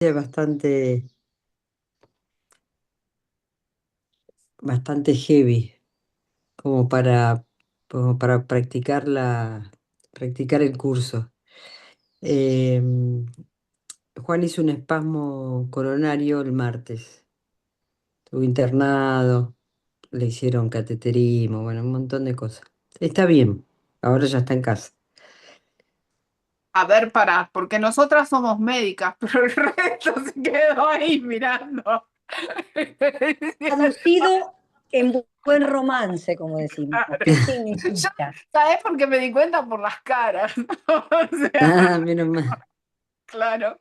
es bastante heavy como para, como para practicar el curso. Em, Juan hizo un espasmo coronario el martes. Estuvo internado, le hicieron cateterismo, bueno, un montón de cosas. Está bien, ahora ya está en casa. A ver, pará, porque nosotras somos médicas, pero el resto se quedó ahí mirando. Traducido en buen romance, como decimos. Claro. ¿Qué Yo, significa? ¿sabés por qué me di cuenta? Por las caras. O sea, Ah, menos mal, claro.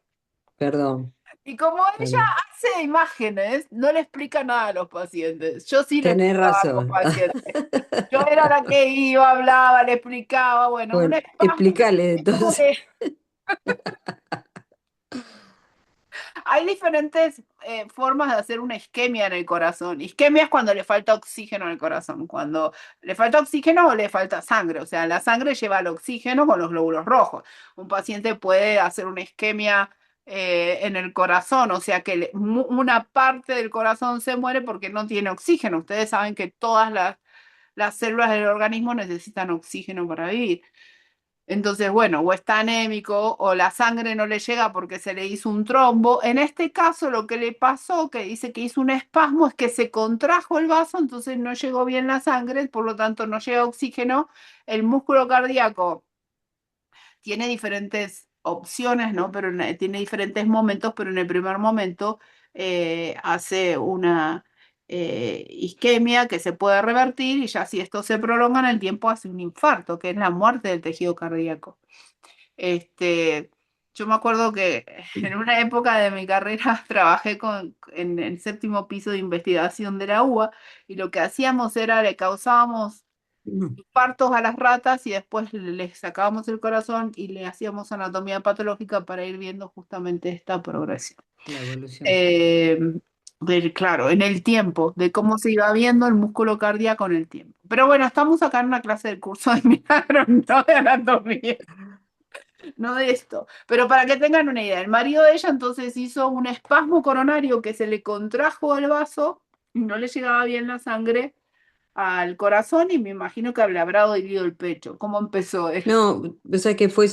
perdón, Y como ella perdón. hace imágenes, no le explica nada a los pacientes. Yo sí le Tenés explicaba a los razón. pacientes. Yo era la que iba, hablaba, le explicaba, bueno, un Bueno, espasmo explícale es como entonces. que hay diferentes formas de hacer una isquemia en el corazón. Isquemia es cuando le falta oxígeno en el corazón, cuando le falta oxígeno o le falta sangre. O sea, la sangre lleva el oxígeno con los glóbulos rojos. Un paciente puede hacer una isquemia en el corazón, o sea que una parte del corazón se muere porque no tiene oxígeno. Ustedes saben que todas las células del organismo necesitan oxígeno para vivir. Entonces, bueno, o está anémico o la sangre no le llega porque se le hizo un trombo. En este caso, lo que le pasó, que dice que hizo un espasmo, es que se contrajo el vaso, entonces no llegó bien la sangre, por lo tanto no llega oxígeno. El músculo cardíaco tiene diferentes opciones, ¿no? Pero tiene diferentes momentos, pero en el primer momento hace una isquemia que se puede revertir y ya si esto se prolonga en el tiempo hace un infarto, que es la muerte del tejido cardíaco. Este, yo me acuerdo que en una época de mi carrera trabajé en el séptimo piso de investigación de la UBA y lo que hacíamos era le causábamos infartos a las ratas y después les sacábamos el corazón y le hacíamos anatomía patológica para ir viendo justamente esta progresión. La evolución. Eh, claro, en el tiempo, de cómo se iba viendo el músculo cardíaco en el tiempo. Pero bueno, estamos acá en una clase del curso de milagro, no de anatomía, no de esto. Pero para que tengan una idea, el marido de ella entonces hizo un espasmo coronario que se le contrajo el vaso y no le llegaba bien la sangre al corazón y me imagino que le habrá dolido el pecho. ¿Cómo empezó? No, o sea que fue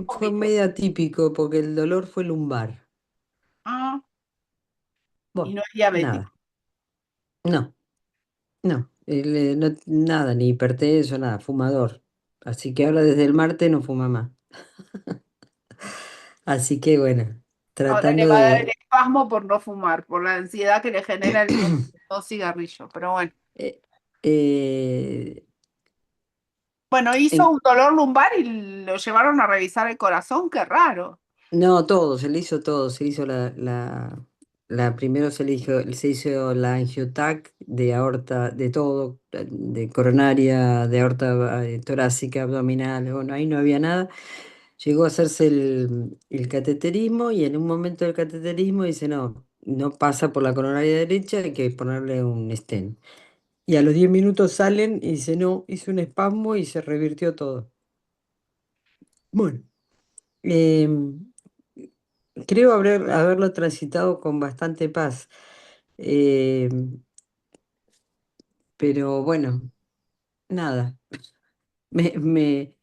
Vómito. medio atípico porque el dolor fue lumbar. Ah, y Bueno, no es diabético. nada, no, no, nada, ni hipertenso, nada, fumador. Así que ahora desde el martes no fuma más. Así que bueno, Ahora le tratando va a dar el de... espasmo por no fumar, por la ansiedad que le genera el dos cigarrillos. Pero bueno. eh, eh, Bueno, hizo en- un dolor lumbar y lo llevaron a revisar el corazón. Qué raro. no, todo, se le hizo todo, se hizo primero se hizo la angiotac de aorta, de todo, de coronaria, de aorta torácica, abdominal, bueno, ahí no había nada. Llegó a hacerse el cateterismo y en un momento del cateterismo dice, no, no pasa por la coronaria derecha, hay que ponerle un stent. Y a los 10 minutos salen y dice, no, hizo un espasmo y se revirtió todo. Bueno, em, creo haberlo transitado con bastante paz. Em, pero bueno, nada. Me, me,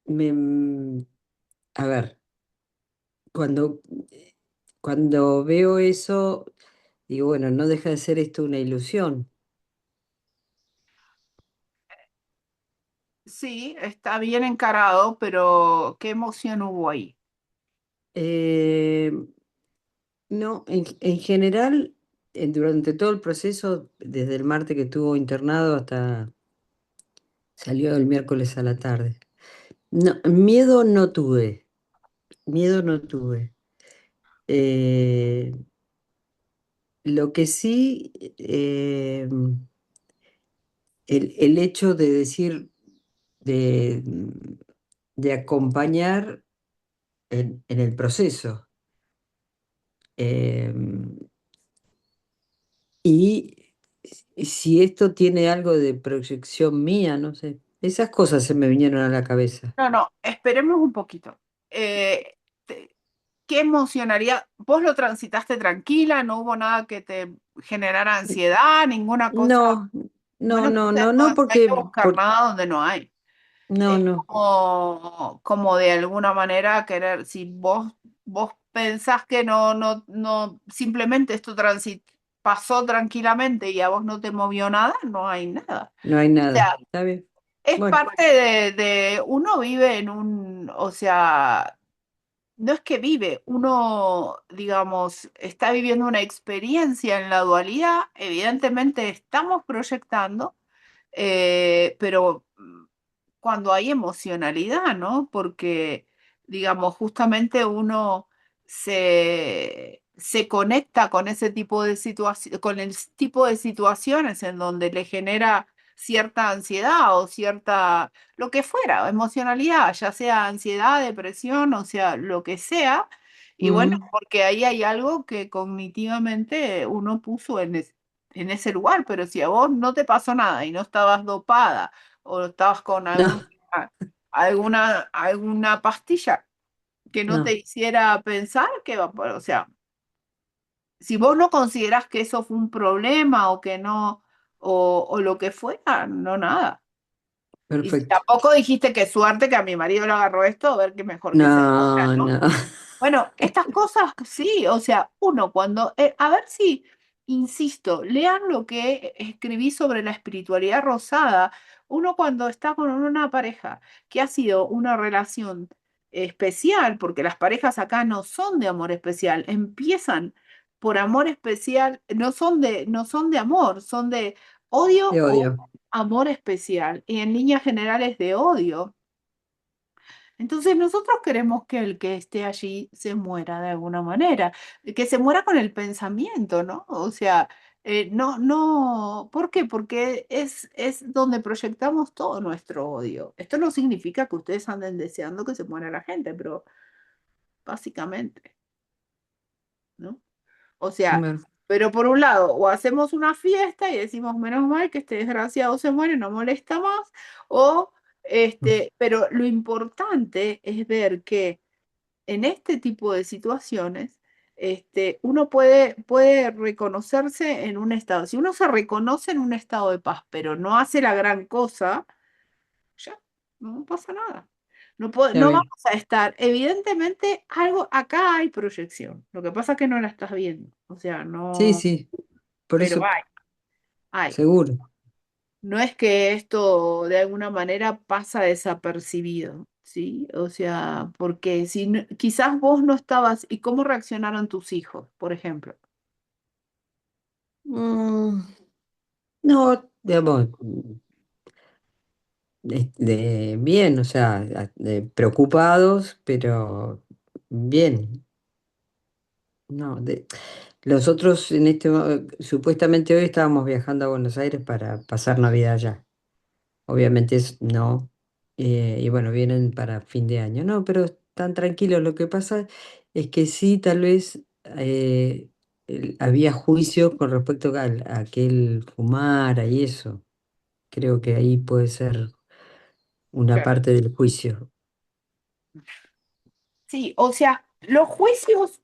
me, a ver, cuando, cuando veo eso, digo, bueno, no deja de ser esto una ilusión. Sí, está bien encarado, pero ¿qué emoción hubo ahí? Em, no, en general, durante todo el proceso, desde el martes que estuvo internado hasta salió el miércoles a la tarde. No, miedo no tuve. Eh, lo que sí, el hecho de decir, de, de acompañar en el proceso. eh, y si esto tiene algo de proyección mía, no sé. Esas cosas se me vinieron a la cabeza. No, no, esperemos un poquito. eh, te- ¿qué emocionaría? ¿Vos lo transitaste tranquila? ¿No hubo nada que te generara ansiedad? ¿Ninguna cosa? No, no, Bueno, no, entonces no, no, no, no hay que porque, buscar nada donde no hay. no, Es no, como de alguna manera querer, si vos pensás que no, simplemente esto pasó tranquilamente y a vos no te movió nada, no hay nada. no hay O nada. sea, ¿Está bien? es Bueno, parte uno vive en o sea, no es que vive, uno, digamos, está viviendo una experiencia en la dualidad, evidentemente estamos proyectando, pero cuando hay emocionalidad, ¿no? Porque, digamos, justamente uno se conecta con ese tipo de situaciones, con el tipo de situaciones en donde le genera cierta ansiedad o cierta, lo que fuera, emocionalidad, ya sea ansiedad, depresión, o sea, lo que sea. Y bueno, mm, porque ahí hay algo que cognitivamente uno puso en ese lugar, pero si a vos no te pasó nada y no estabas dopada, o estabas con no, alguna pastilla que no te no, hiciera pensar que va o sea, si vos no considerás que eso fue un problema o que no, o lo que fuera, no nada. Y si perfecto. tampoco dijiste que suerte que a mi marido le agarró esto, a ver qué mejor que sea ahora, No, ¿no? no, Bueno, estas cosas sí, o sea, uno cuando, a ver si, insisto, lean lo que escribí sobre la espiritualidad rosada, uno cuando está con una pareja que ha sido una relación especial, porque las parejas acá no son de amor especial, empiezan por amor especial, no son de amor, son de te odio o odio. amor especial, y en líneas generales de odio. Entonces nosotros queremos que el que esté allí se muera de alguna manera, que se muera con el pensamiento, ¿no? O sea, no, ¿por qué? Porque es donde proyectamos todo nuestro odio. Esto no significa que ustedes anden deseando que se muera la gente, pero básicamente, ¿no? O sea, Bueno, pero por un lado, o hacemos una fiesta y decimos, menos mal que este desgraciado se muere, no molesta más, o pero lo importante es ver que en este tipo de situaciones, uno puede reconocerse en un estado. Si uno se reconoce en un estado de paz, pero no hace la gran cosa, ya no pasa nada. está No bien. vamos a estar. Evidentemente, algo acá hay proyección. Lo que pasa es que no la estás viendo. O sea, Sí, no, sí, por pero eso, hay. seguro. No es que esto de alguna manera pasa desapercibido, ¿sí? O sea, porque si quizás vos no estabas, ¿y cómo reaccionaron tus hijos, por ejemplo? Mm, no, digamos, bien, o sea, preocupados, pero bien. No, los otros supuestamente hoy estábamos viajando a Buenos Aires para pasar Navidad allá. Obviamente no. Y bueno, vienen para fin de año. No, pero están tranquilos. Lo que pasa es que sí, tal vez había juicio con respecto a que él fumara y eso. Creo que ahí puede ser una Claro. parte del juicio. Sí, o sea, los juicios,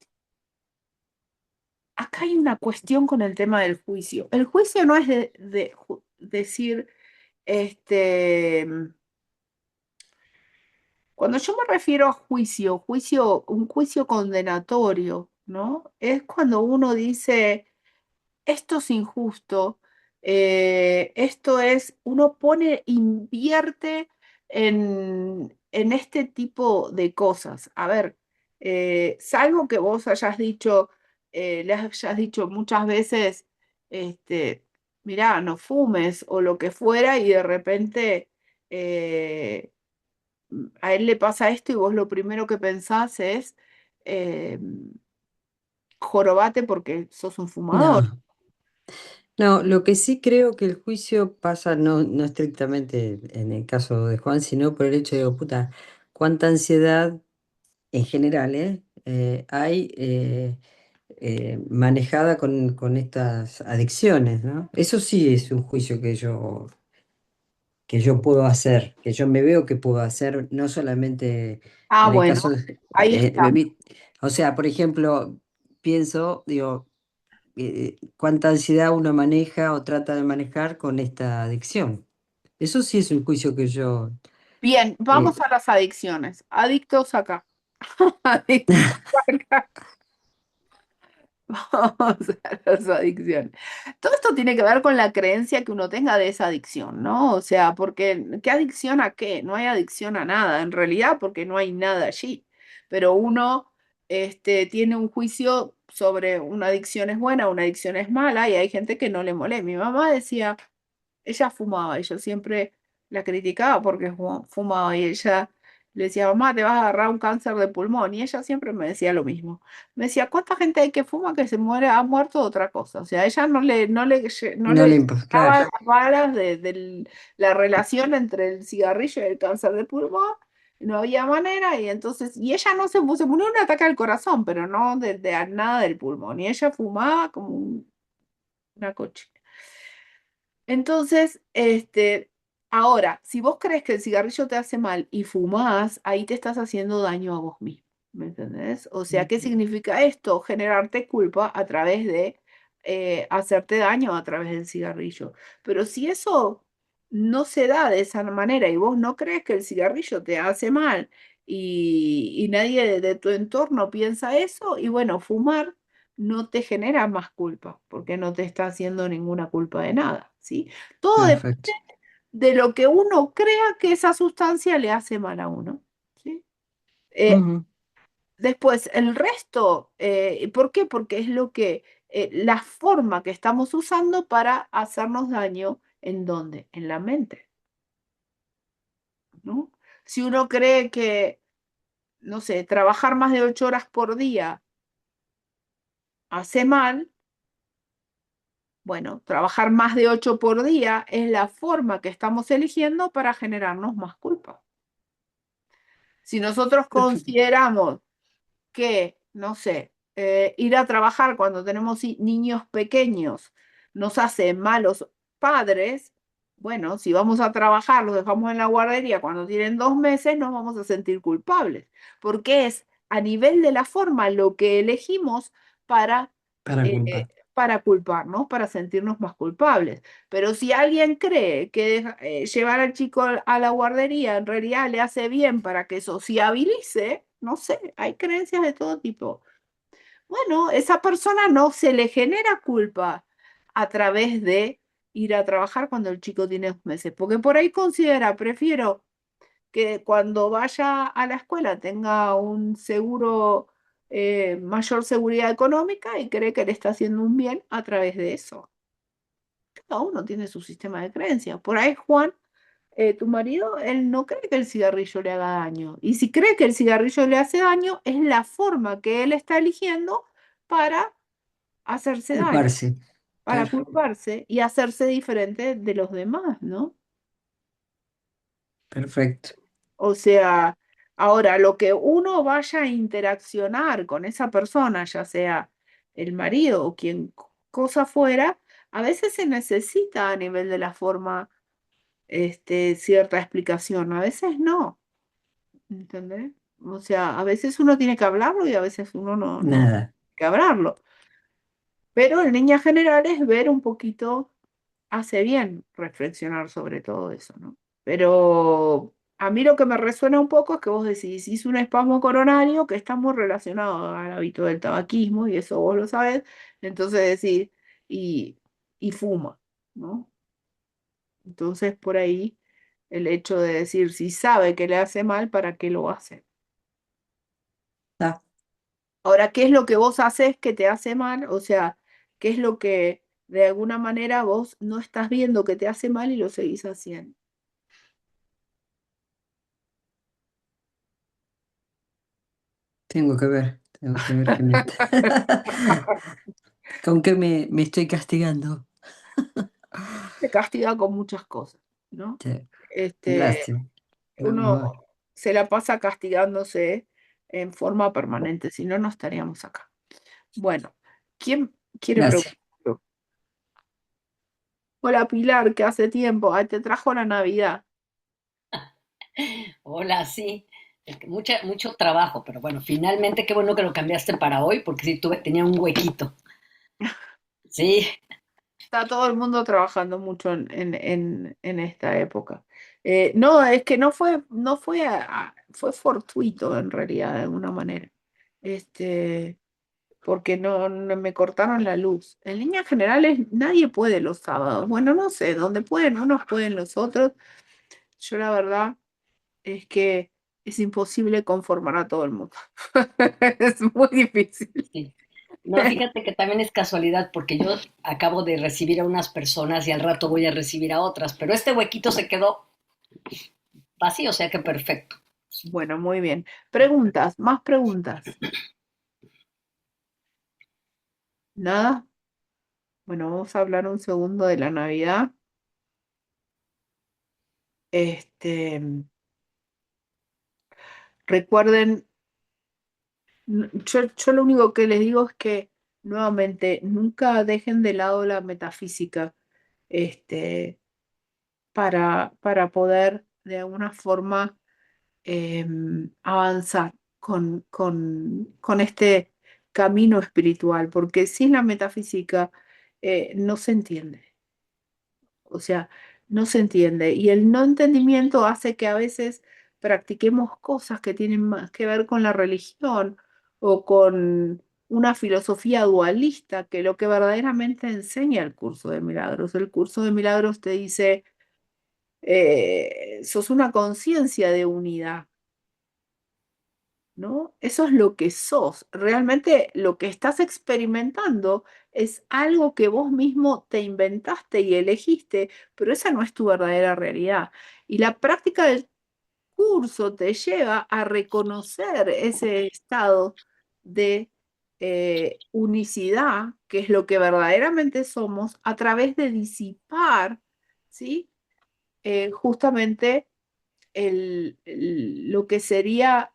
acá hay una cuestión con el tema del juicio. El juicio no es de decir, este, cuando yo me refiero a un juicio condenatorio, ¿no? Es cuando uno dice esto es injusto, uno invierte en este tipo de cosas. A ver, salvo que vos hayas dicho, le hayas dicho muchas veces, mirá, no fumes o lo que fuera, y de repente eh, a él le pasa esto y vos lo primero que pensás es, eh, jorobate porque sos un fumador. No, no, lo que sí creo que el juicio pasa no estrictamente en el caso de Juan, sino por el hecho de, puta, cuánta ansiedad en general, hay manejada con estas adicciones, ¿no? Eso sí es un juicio que yo que yo puedo hacer, que yo me veo que puedo hacer, no solamente Ah, en el bueno, caso de, ahí está. o sea, por ejemplo, pienso, digo, cuánta ansiedad uno maneja o trata de manejar con esta adicción. Eso sí es un juicio que yo, Bien, eh, vamos a las adicciones. Adictos acá. Adictos acá. Vamos a las adicciones. Todo esto tiene que ver con la creencia que uno tenga de esa adicción, ¿no? O sea, porque ¿qué adicción a qué? No hay adicción a nada, en realidad, porque no hay nada allí. Pero uno tiene un juicio sobre una adicción es buena, una adicción es mala, y hay gente que no le molesta. Mi mamá decía, ella fumaba y yo siempre la criticaba porque fumaba y ella le decía, mamá, te vas a agarrar un cáncer de pulmón. Y ella siempre me decía lo mismo. Me decía, ¿cuánta gente hay que fuma que se muere, ha muerto de otra cosa? O sea, ella no no le le importa, daba claro, las varas de la relación entre el cigarrillo y el cáncer de pulmón. No había manera, y entonces, y ella no se murió de un ataque al corazón, pero no de nada del pulmón. Y ella fumaba como una cochina. Entonces, ahora, si vos crees que el cigarrillo te hace mal y fumás, ahí te estás haciendo daño a vos mismo, ¿me entendés? O sea, ¿qué significa esto? Generarte culpa a través de hacerte daño a través del cigarrillo. Pero si eso no se da de esa manera y vos no crees que el cigarrillo te hace mal y nadie de tu entorno piensa eso, y bueno, fumar no te genera más culpa, porque no te está haciendo ninguna culpa de nada, ¿sí? Todo depende perfecto. de lo que uno crea que esa sustancia le hace mal a uno, ¿sí? Eh, Ujú. Después, el resto, ¿por qué? Porque es la forma que estamos usando para hacernos daño, ¿en dónde? En la mente, ¿no? Si uno cree que, no sé, trabajar más de 8 horas por día hace mal, bueno, trabajar más de 8 por día es la forma que estamos eligiendo para generarnos más culpa. Si nosotros Perfecto. consideramos que, no sé, ir a trabajar cuando tenemos niños pequeños nos hace malos padres, bueno, si vamos a trabajar, los dejamos en la guardería cuando tienen 2 meses, nos vamos a sentir culpables, porque es a nivel de la forma lo que elegimos para Para eh, culpar. para culparnos, para sentirnos más culpables. Pero si alguien cree que llevar al chico a la guardería en realidad le hace bien para que sociabilice, no sé, hay creencias de todo tipo. Bueno, esa persona no se le genera culpa a través de ir a trabajar cuando el chico tiene 2 meses, porque por ahí considera, prefiero que cuando vaya a la escuela tenga un seguro, mayor seguridad económica, y cree que le está haciendo un bien a través de eso. Cada uno tiene su sistema de creencias. Por ahí, Juan, tu marido, él no cree que el cigarrillo le haga daño. Y si cree que el cigarrillo le hace daño, es la forma que él está eligiendo para hacerse daño, Culparse. para Claro, culparse y hacerse diferente de los demás, ¿no? perfecto. O sea, ahora lo que uno vaya a interaccionar con esa persona, ya sea el marido o quien cosa fuera, a veces se necesita a nivel de la forma, cierta explicación, a veces no, ¿entendés? O sea, a veces uno tiene que hablarlo y a veces uno no tiene Nada. que hablarlo. Pero en líneas generales, ver un poquito hace bien reflexionar sobre todo eso, ¿no? Pero a mí lo que me resuena un poco es que vos decís, hice un espasmo coronario que está muy relacionado al hábito del tabaquismo, y eso vos lo sabés, entonces decís, y, y fuma, ¿no? Entonces por ahí el hecho de decir, si sabe que le hace mal, ¿para qué lo hace? Está. Ahora, ¿qué es lo que vos haces que te hace mal? O sea, ¿qué es lo que de alguna manera vos no estás viendo que te hace mal y lo seguís haciendo? Tengo que ver qué me está. ¿Con qué me estoy castigando? Te castiga con muchas cosas, ¿no? Sí, Este, lástima. Vamos Uno a ver. se la pasa castigándose en forma permanente, si no, no estaríamos acá. Bueno, ¿quién quiere Gracias. preguntar? Hola Pilar, que hace tiempo. Ay, te trajo la Navidad. Hola, sí. Es que mucho trabajo, pero bueno, finalmente qué bueno que lo cambiaste para hoy, porque sí tenía un huequito. Sí, Está todo el mundo trabajando mucho en esta época. No, es que no fue, fue fortuito en realidad, de alguna manera. Este, porque no me cortaron la luz. En líneas generales, nadie puede los sábados. Bueno, no sé, donde pueden unos, pueden los otros. Yo la verdad es que es imposible conformar a todo el mundo. Es muy difícil. sí. No, fíjate que también es casualidad, porque yo acabo de recibir a unas personas y al rato voy a recibir a otras, pero este huequito se quedó vacío, o sea que perfecto. Bueno, muy bien. Preguntas, más preguntas. ¿Nada? Bueno, vamos a hablar un segundo de la Navidad. Este, recuerden, yo lo único que les digo es que nuevamente nunca dejen de lado la metafísica, este, para poder de alguna forma avanzar con este camino espiritual, porque sin la metafísica no se entiende. O sea, no se entiende. Y el no entendimiento hace que a veces practiquemos cosas que tienen más que ver con la religión o con una filosofía dualista, que lo que verdaderamente enseña el curso de milagros. El curso de milagros te dice, sos una conciencia de unidad. ¿No? Eso es lo que sos. Realmente lo que estás experimentando es algo que vos mismo te inventaste y elegiste, pero esa no es tu verdadera realidad. Y la práctica del curso te lleva a reconocer ese estado de unicidad, que es lo que verdaderamente somos, a través de disipar, ¿sí? Justamente lo que sería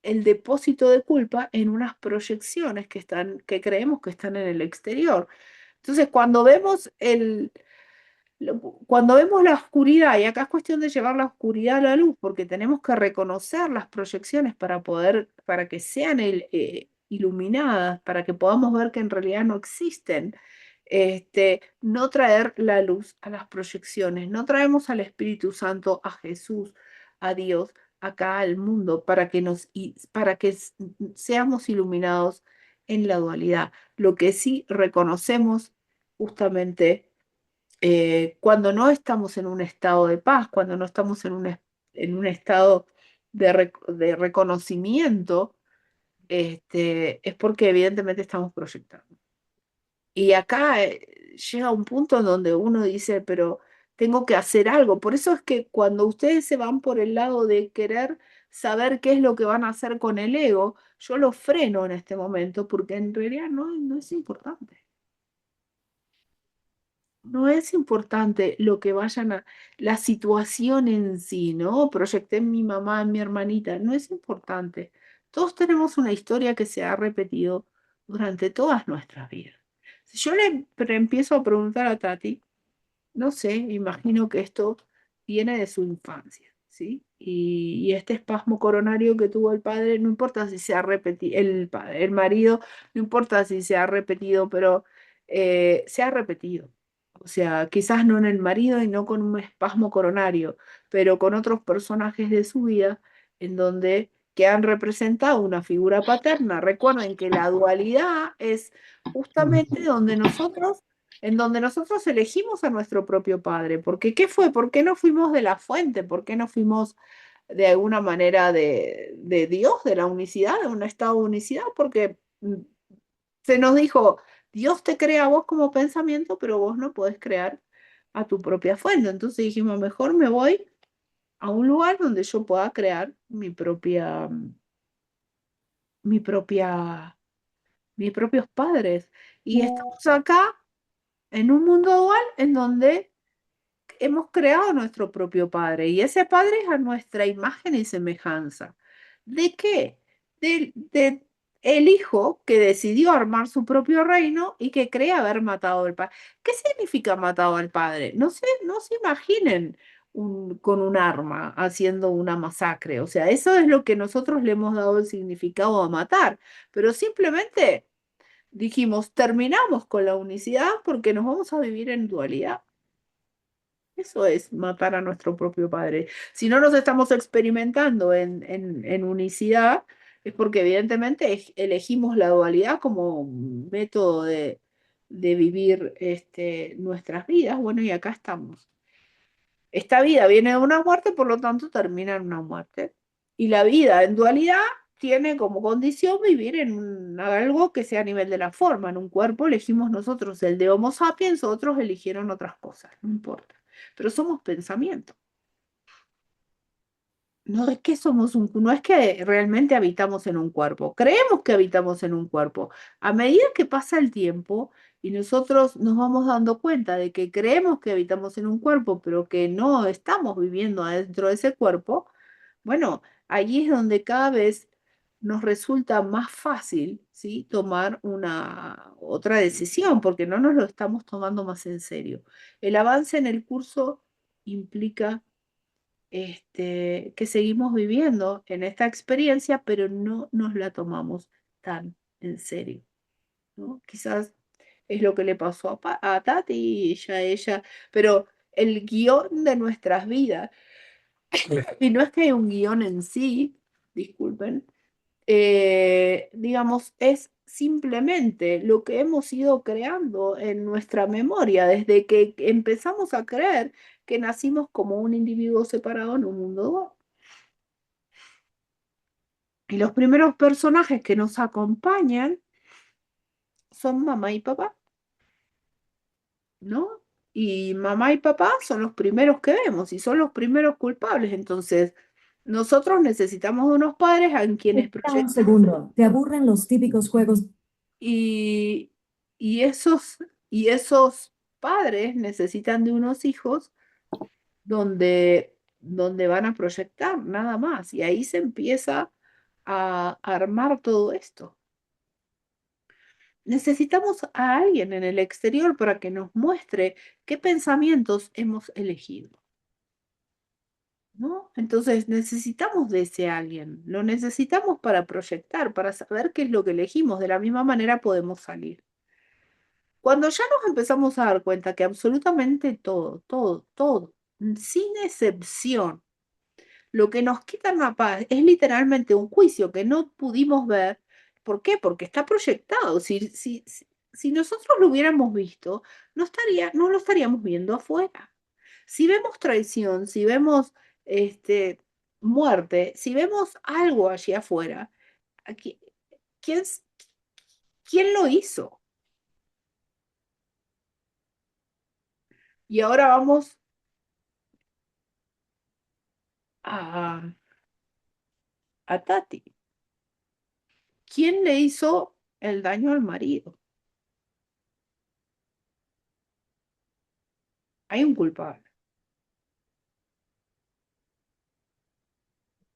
el depósito de culpa en unas proyecciones que creemos que están en el exterior. Entonces, cuando vemos la oscuridad, y acá es cuestión de llevar la oscuridad a la luz, porque tenemos que reconocer las proyecciones para que sean iluminadas, para que podamos ver que en realidad no existen. No traer la luz a las proyecciones, no traemos al Espíritu Santo, a Jesús, a Dios, acá al mundo, para que seamos iluminados en la dualidad. Lo que sí reconocemos justamente cuando no estamos en un estado de paz, cuando no estamos en un estado de reconocimiento, es porque evidentemente estamos proyectando. Y acá llega un punto en donde uno dice, pero tengo que hacer algo. Por eso es que cuando ustedes se van por el lado de querer saber qué es lo que van a hacer con el ego, yo lo freno en este momento porque en realidad no es importante. No es importante lo que la situación en sí, ¿no? Proyecté en mi mamá, en mi hermanita, no es importante. Todos tenemos una historia que se ha repetido durante todas nuestras vidas. Si yo empiezo a preguntar a Tati, no sé, imagino que esto viene de su infancia, ¿sí? Y este espasmo coronario que tuvo el padre, no importa si se ha repetido, el marido, no importa si se ha repetido, pero se ha repetido. O sea, quizás no en el marido y no con un espasmo coronario, pero con otros personajes de su vida en donde que han representado una figura paterna. Recuerden que la dualidad es justamente en donde nosotros elegimos a nuestro propio padre. Porque, ¿qué fue? ¿Por qué no fuimos de la fuente? ¿Por qué no fuimos de alguna manera de Dios, de la unicidad, de un estado de unicidad? Porque se nos dijo, Dios te crea a vos como pensamiento, pero vos no podés crear a tu propia fuente. Entonces dijimos, mejor me voy a un lugar donde yo pueda crear mi propia, mis propios padres. Y estamos acá en un mundo dual en donde hemos creado nuestro propio Padre y ese Padre es a nuestra imagen y semejanza. ¿De qué? el hijo que decidió armar su propio reino y que cree haber matado al padre. ¿Qué significa matado al padre? No se imaginen con un arma haciendo una masacre. O sea, eso es lo que nosotros le hemos dado el significado a matar. Pero simplemente dijimos, terminamos con la unicidad porque nos vamos a vivir en dualidad. Eso es matar a nuestro propio padre. Si no nos estamos experimentando en unicidad, es porque evidentemente elegimos la dualidad como un método de vivir nuestras vidas. Bueno, y acá estamos. Esta vida viene de una muerte, por lo tanto termina en una muerte. Y la vida en dualidad tiene como condición vivir algo que sea a nivel de la forma. En un cuerpo elegimos nosotros el de Homo sapiens, otros eligieron otras cosas, no importa. Pero somos pensamiento. No es que no es que realmente habitamos en un cuerpo. Creemos que habitamos en un cuerpo. A medida que pasa el tiempo y nosotros nos vamos dando cuenta de que creemos que habitamos en un cuerpo, pero que no estamos viviendo adentro de ese cuerpo, bueno, allí es donde cada vez nos resulta más fácil, ¿sí?, tomar una otra decisión, porque no nos lo estamos tomando más en serio. El avance en el curso implica que seguimos viviendo en esta experiencia, pero no nos la tomamos tan en serio, ¿no? Quizás es lo que le pasó a Tati y ella, pero el guión de nuestras vidas, y no es que hay un guión en sí, disculpen, digamos, es simplemente lo que hemos ido creando en nuestra memoria desde que empezamos a creer que nacimos como un individuo separado en un mundo dual. Y los primeros personajes que nos acompañan son mamá y papá, ¿no? Y mamá y papá son los primeros que vemos y son los primeros culpables. Entonces, nosotros necesitamos de unos padres en quienes Espera un proyectamos. segundo. ¿Te aburren los típicos juegos? Y, y esos padres necesitan de unos hijos donde van a proyectar nada más. Y ahí se empieza a armar todo esto. Necesitamos a alguien en el exterior para que nos muestre qué pensamientos hemos elegido, ¿no? Entonces necesitamos de ese alguien, lo necesitamos para proyectar, para saber qué es lo que elegimos. De la misma manera podemos salir. Cuando ya nos empezamos a dar cuenta que absolutamente todo, sin excepción, lo que nos quita la paz es literalmente un juicio que no pudimos ver. ¿Por qué? Porque está proyectado. Si nosotros lo hubiéramos visto, no lo estaríamos viendo afuera. Si vemos traición, si vemos muerte, si vemos algo allí afuera, aquí, ¿quién, quién lo hizo? Y ahora vamos a, a Tati. ¿Quién le hizo el daño al marido? Hay un culpable.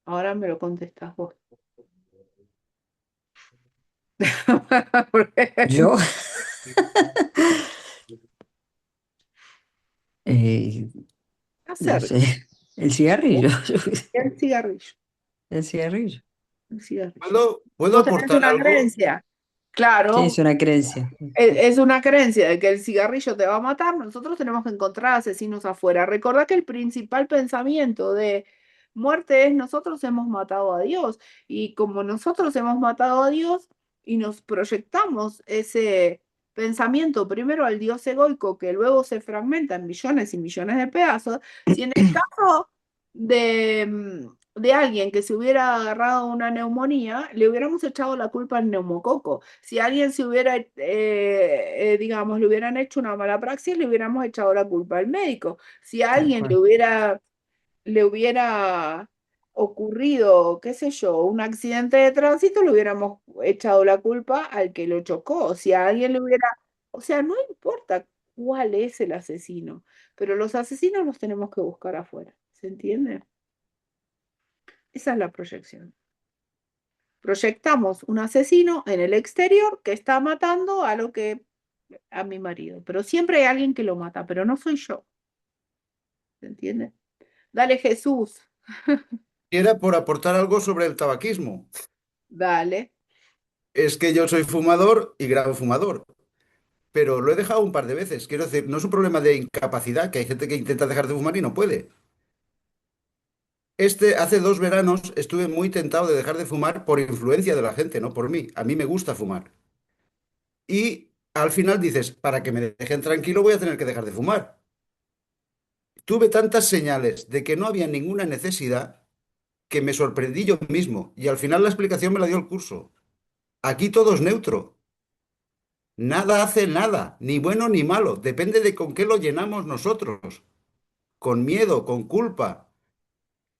Ahora me lo contestas vos. Yo, eh, no Hacer sé, el cigarrillo, el cigarrillo. el cigarrillo. El cigarrillo. ¿Puedo Vos tenés aportar una algo? creencia. Sí, Claro, es una creencia. es una creencia de que el cigarrillo te va a matar. Nosotros tenemos que encontrar asesinos afuera. Recordá que el principal pensamiento de muerte es nosotros hemos matado a Dios. Y como nosotros hemos matado a Dios y nos proyectamos ese pensamiento primero al Dios egoico que luego se fragmenta en millones y millones de pedazos, si en el caso de alguien que se hubiera agarrado una neumonía, le hubiéramos echado la culpa al neumococo. Si alguien se hubiera, digamos, le hubieran hecho una mala praxis, le hubiéramos echado la culpa al médico. Si a Tal alguien cual. le hubiera ocurrido, qué sé yo, un accidente de tránsito, le hubiéramos echado la culpa al que lo chocó. Si a alguien le hubiera, o sea, no importa cuál es el asesino, pero los asesinos los tenemos que buscar afuera. ¿Se entiende? Esa es la proyección. proyectamos un asesino en el exterior que está matando a mi marido. Pero siempre hay alguien que lo mata, pero no soy yo. ¿Se entiende? Dale, Jesús. Era por aportar algo sobre el tabaquismo. Dale. Es que yo soy fumador y grabo fumador, pero lo he dejado un par de veces. Quiero decir, no es un problema de incapacidad, que hay gente que intenta dejar de fumar y no puede. Hace 2 veranos estuve muy tentado de dejar de fumar por influencia de la gente, no por mí. A mí me gusta fumar. Y al final dices, para que me dejen tranquilo voy a tener que dejar de fumar. Tuve tantas señales de que no había ninguna necesidad que me sorprendí yo mismo. Y al final la explicación me la dio el curso. Aquí todo es neutro. Nada hace nada, ni bueno ni malo. Depende de con qué lo llenamos nosotros. Con miedo, con culpa.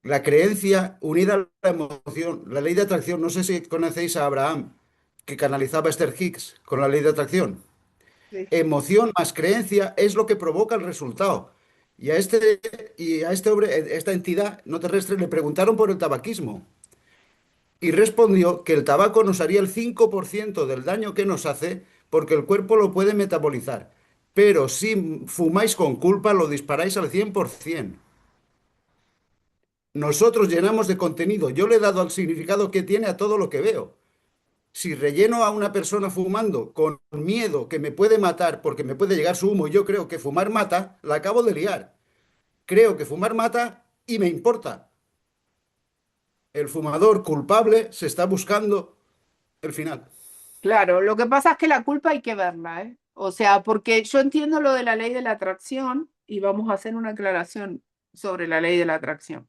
La creencia unida a la emoción, la ley de atracción. No sé si conocéis a Abraham, que canalizaba a Esther Hicks con la ley de atracción. Sí. Emoción más creencia es lo que provoca el resultado. Y a este hombre, esta entidad no terrestre, le preguntaron por el tabaquismo y respondió que el tabaco nos haría el 5% del daño que nos hace porque el cuerpo lo puede metabolizar. Pero si fumáis con culpa, lo disparáis al 100%. Nosotros llenamos de contenido. Yo le he dado el significado que tiene a todo lo que veo. Si relleno a una persona fumando con miedo que me puede matar porque me puede llegar su humo y yo creo que fumar mata, la acabo de liar. Creo que fumar mata y me importa. El fumador culpable se está buscando el final. Claro, lo que pasa es que la culpa hay que verla, ¿eh? O sea, porque yo entiendo lo de la ley de la atracción y vamos a hacer una aclaración sobre la ley de la atracción.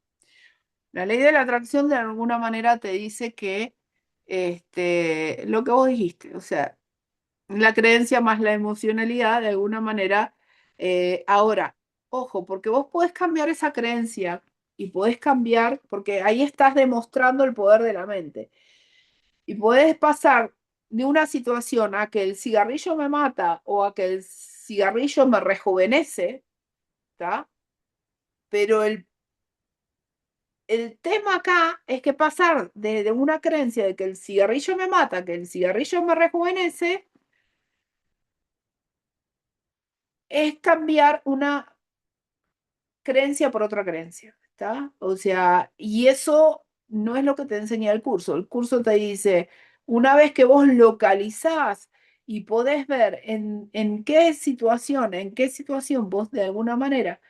La ley de la atracción de alguna manera te dice que lo que vos dijiste, o sea, la creencia más la emocionalidad de alguna manera. Ahora, ojo, porque vos podés cambiar esa creencia y podés cambiar, porque ahí estás demostrando el poder de la mente. Y podés pasar de una situación a que el cigarrillo me mata o a que el cigarrillo me rejuvenece, ¿está? Pero el tema acá es que pasar de una creencia de que el cigarrillo me mata, que el cigarrillo me rejuvenece, es cambiar una creencia por otra creencia, ¿está? O sea, y eso no es lo que te enseña el curso. El curso te dice, una vez que vos localizás y podés ver en qué situación vos de alguna manera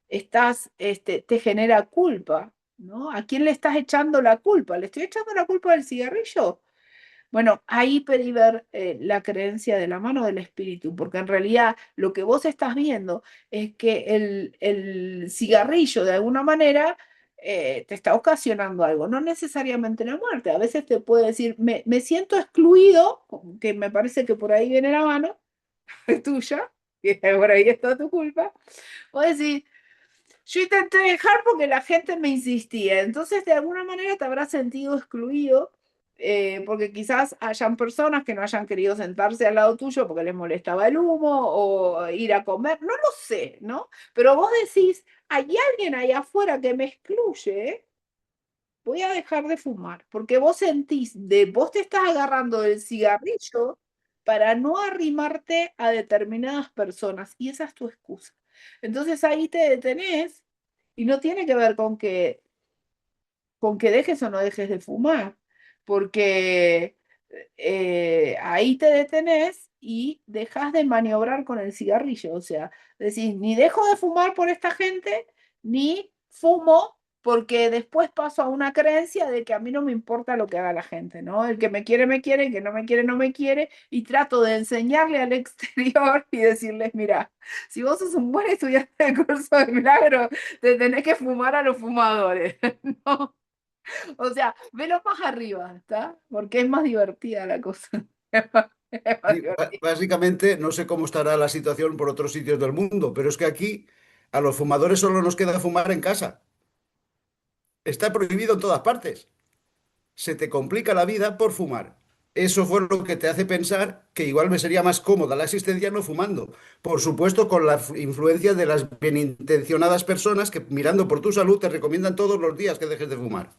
te genera culpa, ¿no? ¿A quién le estás echando la culpa? ¿Le estoy echando la culpa del cigarrillo? Bueno, ahí pedí ver la creencia de la mano del espíritu, porque en realidad lo que vos estás viendo es que el cigarrillo de alguna manera te está ocasionando algo, no necesariamente la muerte. A veces te puede decir, me siento excluido, que me parece que por ahí viene la mano, es tuya, que por ahí está tu culpa, o decir, yo intenté dejar porque la gente me insistía. Entonces, de alguna manera te habrás sentido excluido, porque quizás hayan personas que no hayan querido sentarse al lado tuyo porque les molestaba el humo o ir a comer. No lo sé, ¿no? Pero vos decís, hay alguien ahí afuera que me excluye, voy a dejar de fumar. Porque vos sentís, vos te estás agarrando del cigarrillo para no arrimarte a determinadas personas. Y esa es tu excusa. Entonces ahí te detenés y no tiene que ver con que dejes o no dejes de fumar, porque ahí te detenés y dejas de maniobrar con el cigarrillo. O sea, decís, ni dejo de fumar por esta gente, ni fumo porque después paso a una creencia de que a mí no me importa lo que haga la gente, ¿no? El que me quiere, el que no me quiere, no me quiere, y trato de enseñarle al exterior y decirles, mira, si vos sos un buen estudiante de curso de milagro, te tenés que fumar a los fumadores, ¿no? O sea, velo más arriba, ¿está? Porque es más divertida la cosa. Es más Sí, divertida. básicamente, no sé cómo estará la situación por otros sitios del mundo, pero es que aquí a los fumadores solo nos queda fumar en casa. Está prohibido en todas partes. Se te complica la vida por fumar. Eso fue lo que te hace pensar que igual me sería más cómoda la existencia no fumando. Por supuesto, con la influencia de las bienintencionadas personas que mirando por tu salud te recomiendan todos los días que dejes de fumar.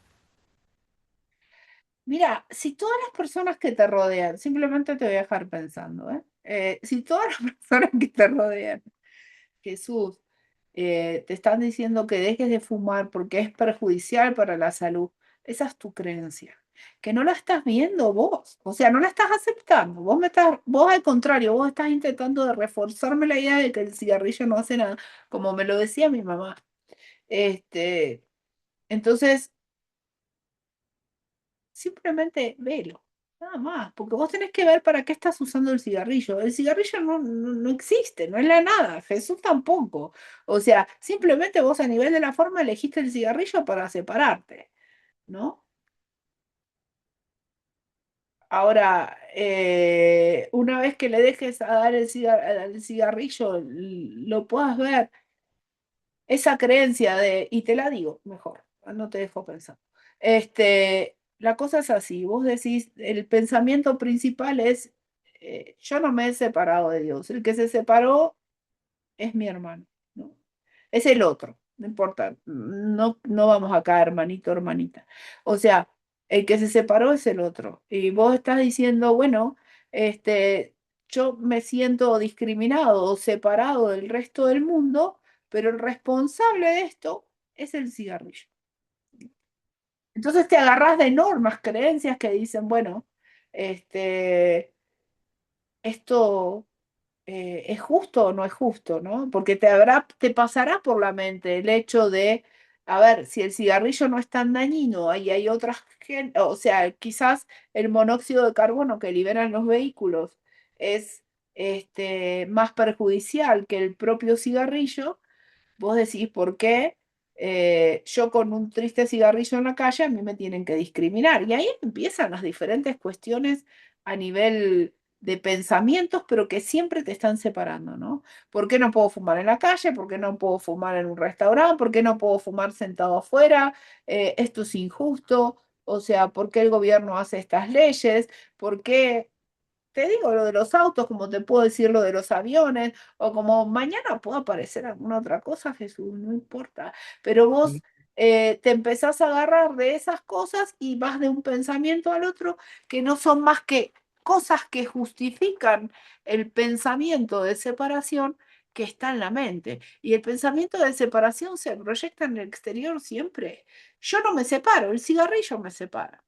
Mira, si todas las personas que te rodean, simplemente te voy a dejar pensando, ¿eh? Si todas las personas que te rodean, Jesús, te están diciendo que dejes de fumar porque es perjudicial para la salud, esa es tu creencia, que no la estás viendo vos, o sea, no la estás aceptando, vos al contrario, vos estás intentando de reforzarme la idea de que el cigarrillo no hace nada, como me lo decía mi mamá. Este, entonces, simplemente velo, nada más, porque vos tenés que ver para qué estás usando el cigarrillo. El cigarrillo no existe, no es la nada, Jesús tampoco. O sea, simplemente vos a nivel de la forma elegiste el cigarrillo para separarte, ¿no? Ahora, una vez que le dejes a dar al cigarrillo, lo puedas ver, esa creencia de, y te la digo mejor, no te dejo pensar. La cosa es así, vos decís, el pensamiento principal es, yo no me he separado de Dios, el que se separó es mi hermano, ¿no? Es el otro, no importa, no vamos acá, hermanito, hermanita. O sea, el que se separó es el otro. Y vos estás diciendo, bueno, yo me siento discriminado o separado del resto del mundo, pero el responsable de esto es el cigarrillo. Entonces te agarrás de normas, creencias que dicen, bueno, esto es justo o no es justo, ¿no? Porque te pasará por la mente el hecho de, a ver, si el cigarrillo no es tan dañino y hay otras, o sea, quizás el monóxido de carbono que liberan los vehículos es más perjudicial que el propio cigarrillo. Vos decís, ¿por qué yo con un triste cigarrillo en la calle a mí me tienen que discriminar? Y ahí empiezan las diferentes cuestiones a nivel de pensamientos, pero que siempre te están separando, ¿no? ¿Por qué no puedo fumar en la calle? ¿Por qué no puedo fumar en un restaurante? ¿Por qué no puedo fumar sentado afuera? Esto es injusto. O sea, ¿por qué el gobierno hace estas leyes? ¿Por qué? Te digo lo de los autos, como te puedo decir lo de los aviones, o como mañana puede aparecer alguna otra cosa, Jesús, no importa. Pero vos te empezás a agarrar de esas cosas y vas de un pensamiento al otro que no son más que cosas que justifican el pensamiento de separación que está en la mente. Y el pensamiento de separación se proyecta en el exterior siempre. Yo no me separo, el cigarrillo me separa.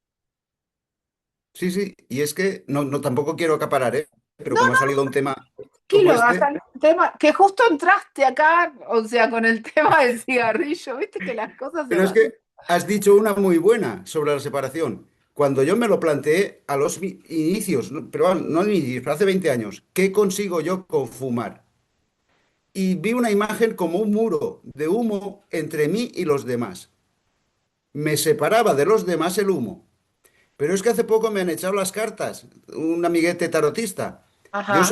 Sí, sí, y es que no tampoco quiero acaparar, ¿eh? Pero No, como ha salido un tema como Kilo, hasta este, el tema, que justo entraste acá, o sea, con el tema del cigarrillo, viste que las cosas se pero es van. que has dicho una muy buena sobre la separación. Cuando yo me lo planteé a los inicios, pero no inicios, pero hace 20 años, ¿qué consigo yo con fumar? Y vi una imagen como un muro de humo entre mí y los demás. Me separaba de los demás el humo. Pero es que hace poco me han echado las cartas, un amiguete tarotista. Yo Ajá.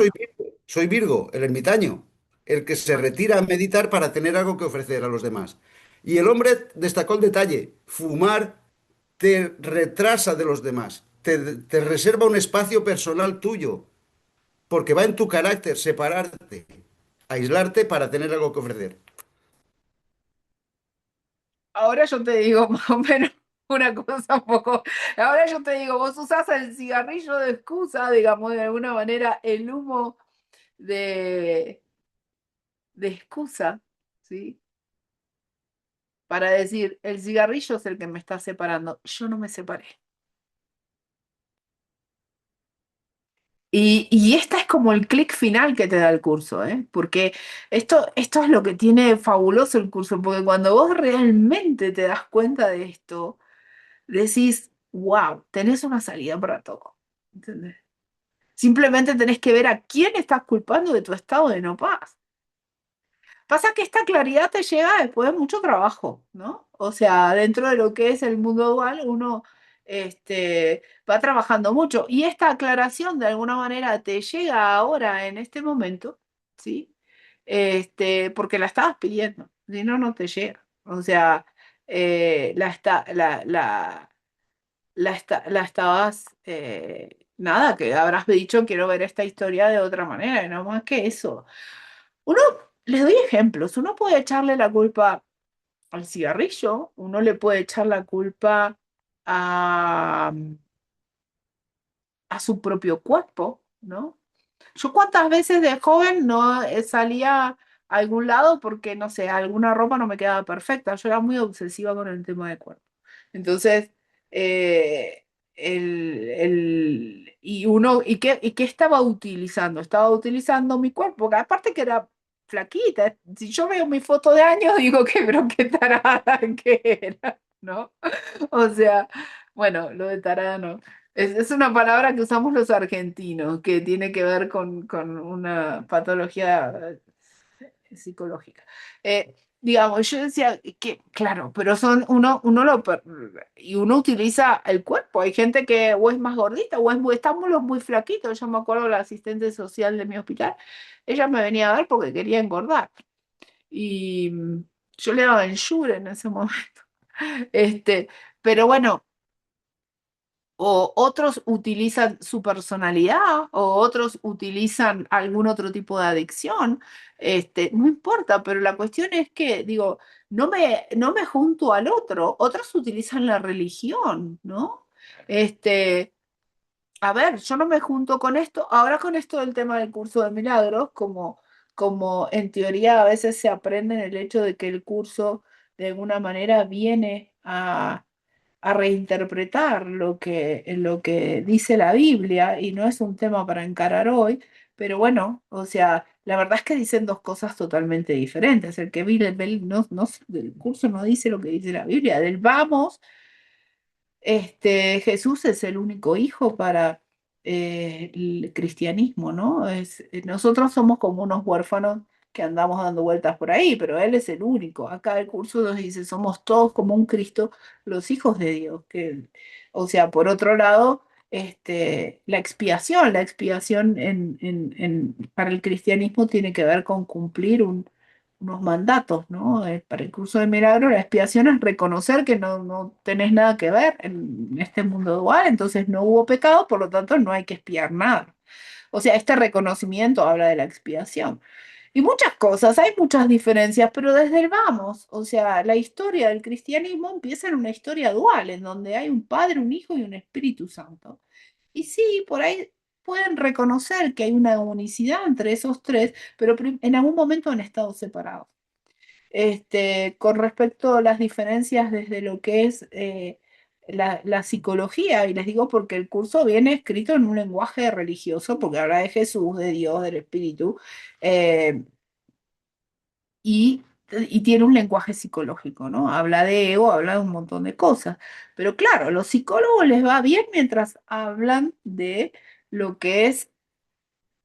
soy Virgo, el ermitaño, el que se retira a meditar para tener algo que ofrecer a los demás. Y el hombre destacó el detalle, fumar te retrasa de los demás, te reserva un espacio personal tuyo, porque va en tu carácter separarte, aislarte para tener algo que ofrecer. Ahora yo te digo más o menos una cosa un poco. Ahora yo te digo, vos usás el cigarrillo de excusa, digamos, de alguna manera, el humo de, de excusa, ¿sí? Para decir, el cigarrillo es el que me está separando. Yo no me separé. Y esta es como el clic final que te da el curso, ¿eh? Porque esto es lo que tiene fabuloso el curso, porque cuando vos realmente te das cuenta de esto, decís, wow, tenés una salida para todo. ¿Entendés? Simplemente tenés que ver a quién estás culpando de tu estado de no paz. Pasa que esta claridad te llega después de mucho trabajo, ¿no? O sea, dentro de lo que es el mundo dual, uno va trabajando mucho. Y esta aclaración de alguna manera te llega ahora, en este momento, ¿sí? Porque la estabas pidiendo, si no, no te llega. O sea, la estabas, nada, que habrás dicho, quiero ver esta historia de otra manera, y no más que eso. Uno, les doy ejemplos, uno puede echarle la culpa al cigarrillo, uno le puede echar la culpa a, su propio cuerpo, ¿no? Yo cuántas veces de joven no salía a algún lado porque, no sé, alguna ropa no me quedaba perfecta. Yo era muy obsesiva con el tema de cuerpo. Entonces, eh, ¿y qué estaba utilizando? Estaba utilizando mi cuerpo, que aparte que era flaquita. Si yo veo mi foto de años, digo que, pero qué tarada que era, ¿no? O sea, bueno, lo de tarada no. Es una palabra que usamos los argentinos, que tiene que ver con una patología psicológica. Digamos, yo decía que, claro, pero y uno utiliza el cuerpo. Hay gente que o es más gordita o estamos los muy flaquitos. Yo me acuerdo la asistente social de mi hospital, ella me venía a ver porque quería engordar. Y yo le daba Ensure en ese momento. Este, pero bueno, o otros utilizan su personalidad, o otros utilizan algún otro tipo de adicción, no importa, pero la cuestión es que, digo, no me junto al otro, otros utilizan la religión, ¿no? Este, a ver, yo no me junto con esto, ahora con esto del tema del curso de milagros, como en teoría a veces se aprende en el hecho de que el curso de alguna manera viene a reinterpretar lo que dice la Biblia, y no es un tema para encarar hoy, pero bueno, o sea, la verdad es que dicen dos cosas totalmente diferentes. El que vive del curso no dice lo que dice la Biblia, del vamos. Jesús es el único hijo para el cristianismo, ¿no? Nosotros somos como unos huérfanos que andamos dando vueltas por ahí, pero Él es el único. Acá el curso nos dice, somos todos como un Cristo, los hijos de Dios. O sea, por otro lado, la expiación para el cristianismo tiene que ver con cumplir unos mandatos, ¿no? Para el curso de milagro, la expiación es reconocer que no tenés nada que ver en este mundo dual, entonces no hubo pecado, por lo tanto no hay que expiar nada. O sea, este reconocimiento habla de la expiación. Y muchas cosas, hay muchas diferencias, pero desde el vamos, o sea, la historia del cristianismo empieza en una historia dual, en donde hay un Padre, un Hijo y un Espíritu Santo. Y sí, por ahí pueden reconocer que hay una unicidad entre esos tres, pero en algún momento han estado separados. Con respecto a las diferencias desde lo que es la psicología, y les digo porque el curso viene escrito en un lenguaje religioso, porque habla de Jesús, de Dios, del Espíritu, eh, y tiene un lenguaje psicológico, ¿no? Habla de ego, habla de un montón de cosas. Pero claro, a los psicólogos les va bien mientras hablan de lo que es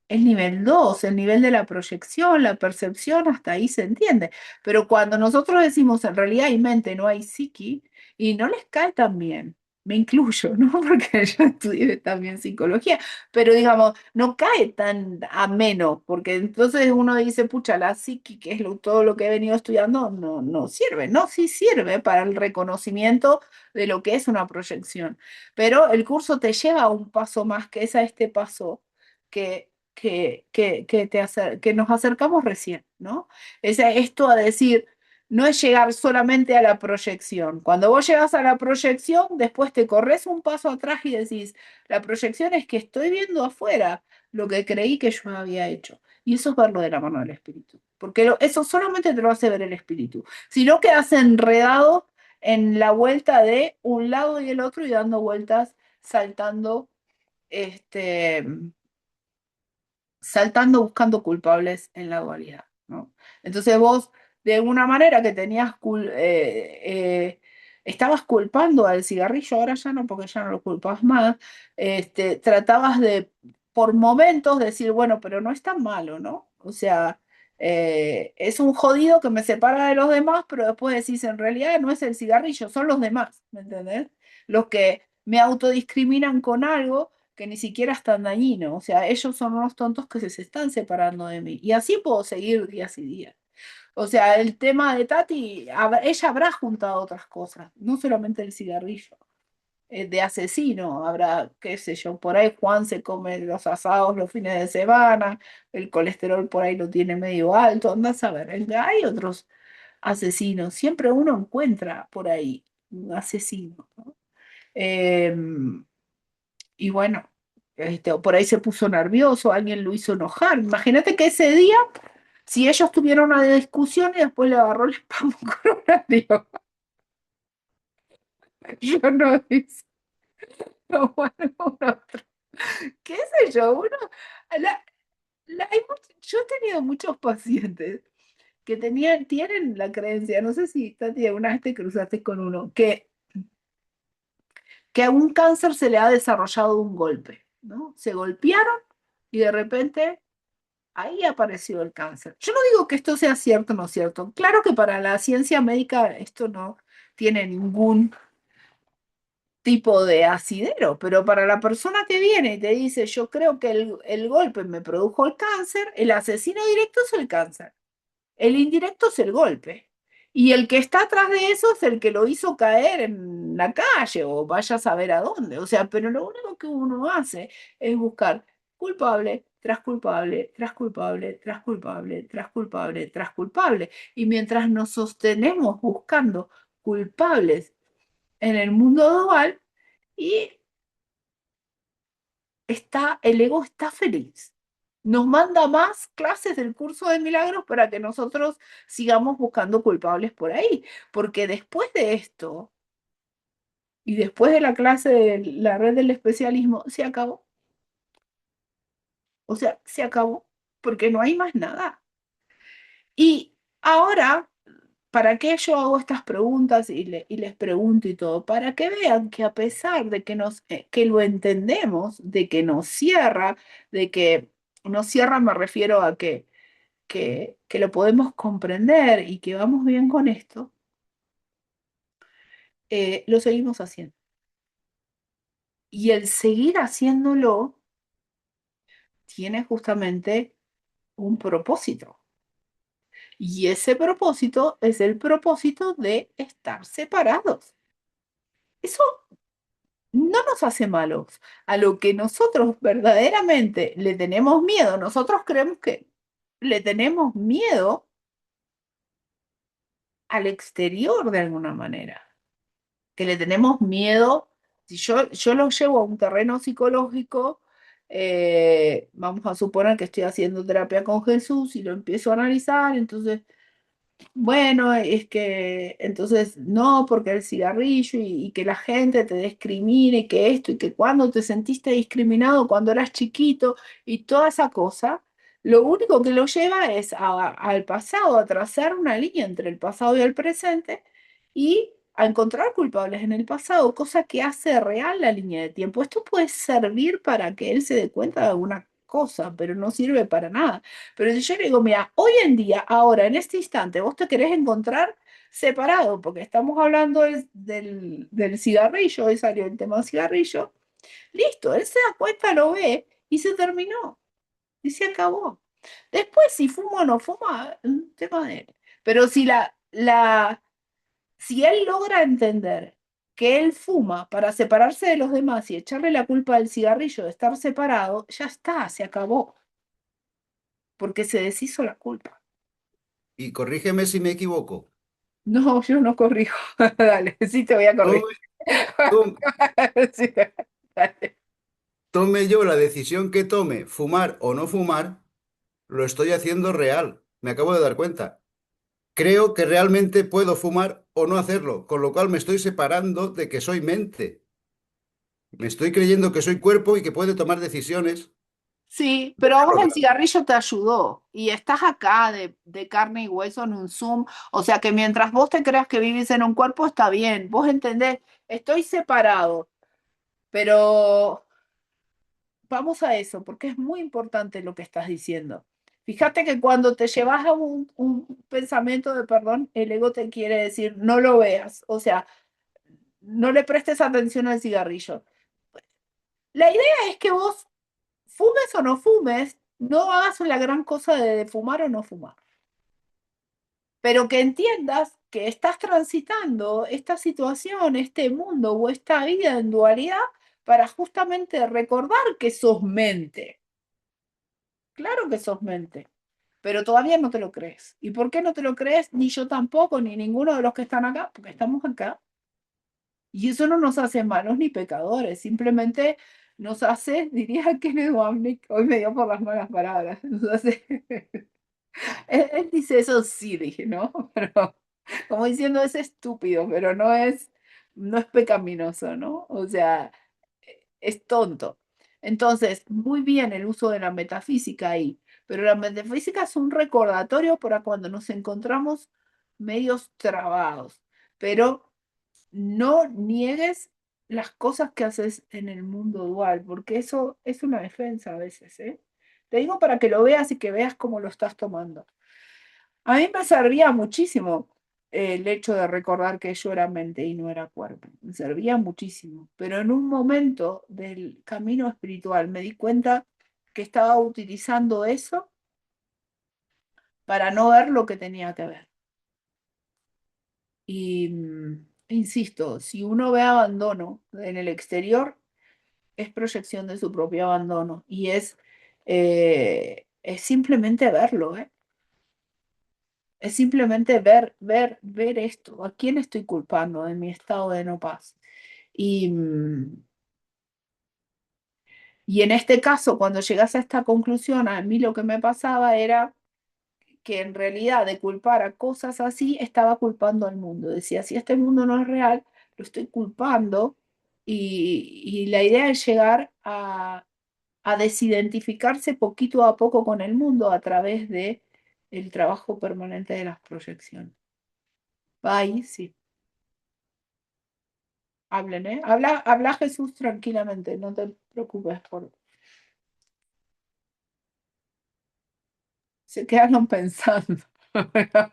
el nivel 2, el nivel de la proyección, la percepción, hasta ahí se entiende. Pero cuando nosotros decimos en realidad hay mente, no hay psiqui, y no les cae tan bien, me incluyo, ¿no? Porque yo estudié también psicología, pero digamos, no cae tan ameno, porque entonces uno dice, pucha, la psiqui, que es todo lo que he venido estudiando, no sirve. No, sí sirve para el reconocimiento de lo que es una proyección, pero el curso te lleva a un paso más, que es a este paso que nos acercamos recién, ¿no? Esto a decir, no es llegar solamente a la proyección. Cuando vos llegas a la proyección, después te corres un paso atrás y decís, la proyección es que estoy viendo afuera lo que creí que yo había hecho. Y eso es verlo de la mano del espíritu. Porque eso solamente te lo hace ver el espíritu. Si no, quedas enredado en la vuelta de un lado y el otro y dando vueltas, este, saltando buscando culpables en la dualidad, ¿no? Entonces vos, de alguna manera que estabas culpando al cigarrillo, ahora ya no, porque ya no lo culpas más, tratabas de, por momentos, decir, bueno, pero no es tan malo, ¿no? O sea, es un jodido que me separa de los demás, pero después decís, en realidad no es el cigarrillo, son los demás, ¿me entendés? Los que me autodiscriminan con algo que ni siquiera es tan dañino. O sea, ellos son unos tontos que se están separando de mí. Y así puedo seguir días y días. O sea, el tema de Tati, ella habrá juntado otras cosas, no solamente el cigarrillo. De asesino, habrá, qué sé yo, por ahí Juan se come los asados los fines de semana, el colesterol por ahí lo tiene medio alto, andás a ver, hay otros asesinos, siempre uno encuentra por ahí un asesino, ¿no? Y bueno, o por ahí se puso nervioso, alguien lo hizo enojar. Imagínate que ese día, si ellos tuvieron una discusión y después le agarró el spam coronario. Yo no hice, no, bueno, uno, qué sé yo, la- yo he tenido muchos pacientes que tienen la creencia, no sé si Tati, alguna vez te cruzaste con uno, que a un cáncer se le ha desarrollado un golpe, ¿no? Se golpearon y de repente ahí apareció el cáncer. Yo no digo que esto sea cierto o no cierto. Claro que para la ciencia médica esto no tiene ningún tipo de asidero, pero para la persona que viene y te dice, yo creo que el golpe me produjo el cáncer, el asesino directo es el cáncer. El indirecto es el golpe. Y el que está atrás de eso es el que lo hizo caer en la calle o vaya a saber a dónde. O sea, pero lo único que uno hace es buscar culpable tras culpable, tras culpable, tras culpable, tras culpable, tras culpable. Y mientras nos sostenemos buscando culpables en el mundo dual, y el ego está feliz. Nos manda más clases del curso de milagros para que nosotros sigamos buscando culpables por ahí. Porque después de esto, y después de la clase de la red del especialismo, se acabó. O sea, se acabó. Porque no hay más nada. Y ahora, ¿para qué yo hago estas preguntas y les pregunto y todo? Para que vean que a pesar de que lo entendemos, de que nos cierra, de que nos cierra me refiero a que lo podemos comprender y que vamos bien con esto, lo seguimos haciendo. Y el seguir haciéndolo tiene justamente un propósito. Y ese propósito es el propósito de estar separados. Eso no nos hace malos. A lo que nosotros verdaderamente le tenemos miedo, nosotros creemos que le tenemos miedo al exterior de alguna manera, que le tenemos miedo, si yo lo llevo a un terreno psicológico, vamos a suponer que estoy haciendo terapia con Jesús y lo empiezo a analizar, entonces bueno, es que entonces no, porque el cigarrillo y que la gente te discrimine, y que esto, y que cuando te sentiste discriminado cuando eras chiquito y toda esa cosa, lo único que lo lleva es al pasado, a trazar una línea entre el pasado y el presente y a encontrar culpables en el pasado, cosa que hace real la línea de tiempo. Esto puede servir para que él se dé cuenta de alguna cosa, pero no sirve para nada. Pero si yo le digo, mira, hoy en día, ahora, en este instante, vos te querés encontrar separado, porque estamos hablando del cigarrillo, hoy salió el tema del cigarrillo, listo, él se da cuenta, lo ve y se terminó, y se acabó. Después, si fuma o no fuma, un tema de él. Pero si él logra entender que él fuma para separarse de los demás y echarle la culpa al cigarrillo de estar separado, ya está, se acabó, porque se deshizo la culpa. Y corrígeme si me equivoco. No, yo no corrijo. Dale, sí te voy a Tome, corregir. tome, Sí, dale. tome yo la decisión que tome, fumar o no fumar, lo estoy haciendo real. Me acabo de dar cuenta. Creo que realmente puedo fumar o no hacerlo, con lo cual me estoy separando de que soy mente. Me estoy creyendo que soy cuerpo y que puede tomar decisiones. Sí, pero a vos el cigarrillo te ayudó y estás acá de carne y hueso en un Zoom. O sea que mientras vos te creas que vivís en un cuerpo, está bien. Vos entendés, estoy separado, pero vamos a eso, porque es muy importante lo que estás diciendo. Fíjate que cuando te llevas a un pensamiento de perdón, el ego te quiere decir, no lo veas. O sea, no le prestes atención al cigarrillo. La idea es que vos fumes o no fumes, no hagas la gran cosa de fumar o no fumar, pero que entiendas que estás transitando esta situación, este mundo o esta vida en dualidad para justamente recordar que sos mente. Claro que sos mente, pero todavía no te lo crees. ¿Y por qué no te lo crees? Ni yo tampoco, ni ninguno de los que están acá, porque estamos acá. Y eso no nos hace malos ni pecadores, simplemente nos hace, diría Kenneth Wapnick, hoy me dio por las malas palabras, nos hace, él dice eso sí, dije, ¿no? Pero como diciendo es estúpido, pero no es pecaminoso, ¿no? O sea, es tonto. Entonces, muy bien el uso de la metafísica ahí, pero la metafísica es un recordatorio para cuando nos encontramos medios trabados, pero no niegues las cosas que haces en el mundo dual, porque eso es una defensa a veces, ¿eh? Te digo para que lo veas y que veas cómo lo estás tomando. A mí me servía muchísimo el hecho de recordar que yo era mente y no era cuerpo. Me servía muchísimo. Pero en un momento del camino espiritual me di cuenta que estaba utilizando eso para no ver lo que tenía que ver. Y insisto, si uno ve abandono en el exterior, es proyección de su propio abandono. Y es simplemente verlo, ¿eh? Es simplemente ver esto. ¿A quién estoy culpando de mi estado de no paz? Y, y en este caso, cuando llegas a esta conclusión, a mí lo que me pasaba era que en realidad de culpar a cosas así, estaba culpando al mundo. Decía, si este mundo no es real, lo estoy culpando. Y la idea es llegar a desidentificarse poquito a poco con el mundo a través de el trabajo permanente de las proyecciones. Ahí sí. Hablen, ¿eh? Habla Jesús tranquilamente, no te preocupes por... Se quedaron pensando.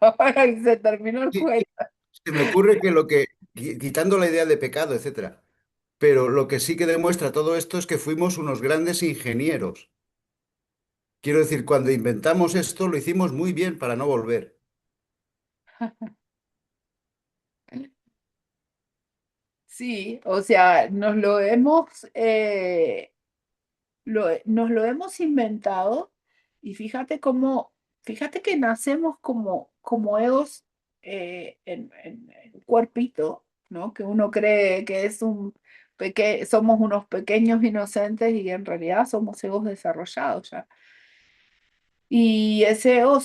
Ahora que se terminó el Sí, juego. se me ocurre que quitando la idea de pecado, etcétera, pero lo que sí que demuestra todo esto es que fuimos unos grandes ingenieros. Quiero decir, cuando inventamos esto lo hicimos muy bien para no volver. Sí, o sea, nos lo hemos inventado y fíjate que nacemos como egos en un cuerpito, ¿no? Que uno cree que somos unos pequeños inocentes y en realidad somos egos desarrollados ya. Y ese ego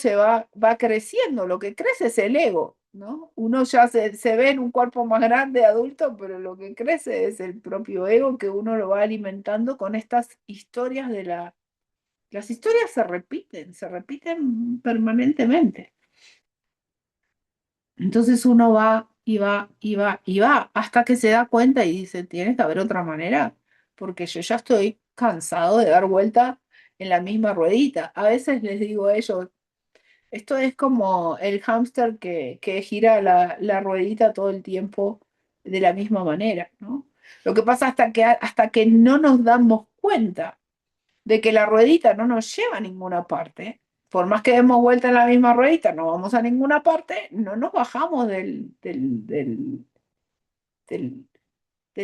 va creciendo, lo que crece es el ego, ¿no? Uno ya se ve en un cuerpo más grande, adulto, pero lo que crece es el propio ego que uno lo va alimentando con estas historias Las historias se repiten permanentemente. Entonces uno va y va y va y va hasta que se da cuenta y dice, tiene que haber otra manera, porque yo ya estoy cansado de dar vuelta en la misma ruedita. A veces les digo a ellos, esto es como el hámster que gira la ruedita todo el tiempo de la misma manera, ¿no? Lo que pasa hasta que no nos damos cuenta de que la ruedita no nos lleva a ninguna parte, por más que demos vuelta en la misma ruedita, no vamos a ninguna parte, no nos bajamos del- de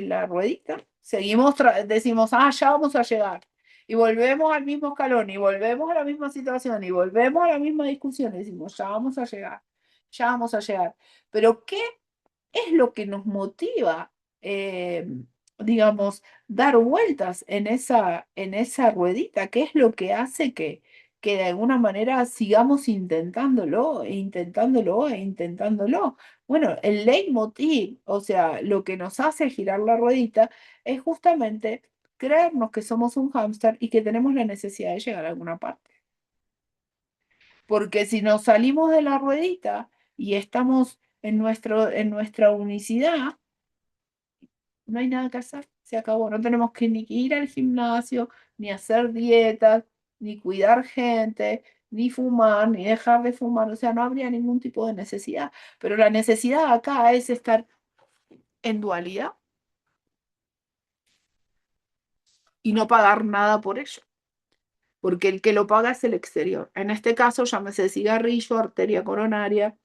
la ruedita. Seguimos, decimos, ya vamos a llegar. Y volvemos al mismo escalón, y volvemos a la misma situación, y volvemos a la misma discusión, y decimos, ya vamos a llegar, ya vamos a llegar. Pero ¿qué es lo que nos motiva, eh, digamos, dar vueltas en esa ruedita? ¿Qué es lo que hace que de alguna manera sigamos intentándolo, e intentándolo, e intentándolo? Bueno, el leitmotiv, o sea, lo que nos hace girar la ruedita es justamente creernos que somos un hámster y que tenemos la necesidad de llegar a alguna parte. Porque si nos salimos de la ruedita y estamos en nuestra unicidad, no hay nada que hacer, se acabó. No tenemos que ni que ir al gimnasio, ni hacer dietas, ni cuidar gente, ni fumar, ni dejar de fumar. O sea, no habría ningún tipo de necesidad. Pero la necesidad acá es estar en dualidad y no pagar nada por ello. Porque el que lo paga es el exterior. En este caso, llámese cigarrillo, arteria coronaria,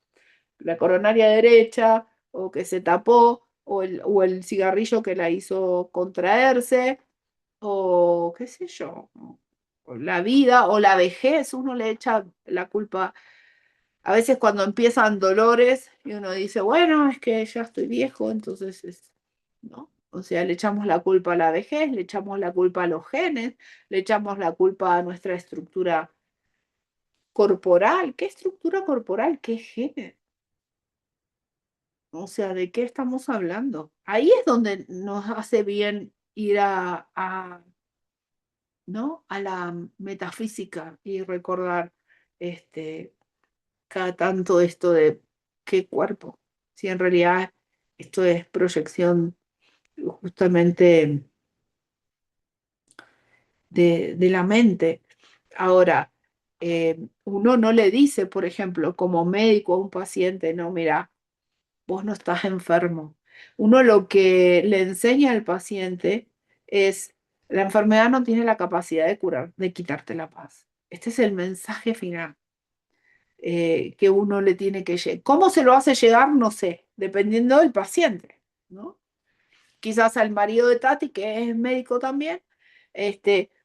la coronaria derecha, o que se tapó, o el cigarrillo que la hizo contraerse, o qué sé yo, o la vida o la vejez, uno le echa la culpa. A veces cuando empiezan dolores y uno dice, bueno, es que ya estoy viejo, entonces ¿no? O sea, le echamos la culpa a la vejez, le echamos la culpa a los genes, le echamos la culpa a nuestra estructura corporal. ¿Qué estructura corporal? ¿Qué genes? O sea, ¿de qué estamos hablando? Ahí es donde nos hace bien ir ¿no? a la metafísica y recordar este, cada tanto esto de qué cuerpo. Si en realidad esto es proyección justamente de la mente. Ahora, uno no le dice, por ejemplo, como médico a un paciente, no, mira, vos no estás enfermo. Uno lo que le enseña al paciente es, la enfermedad no tiene la capacidad de curar, de quitarte la paz. Este es el mensaje final que uno le tiene que llegar. ¿Cómo se lo hace llegar? No sé, dependiendo del paciente, ¿no? Quizás al marido de Tati, que es médico también,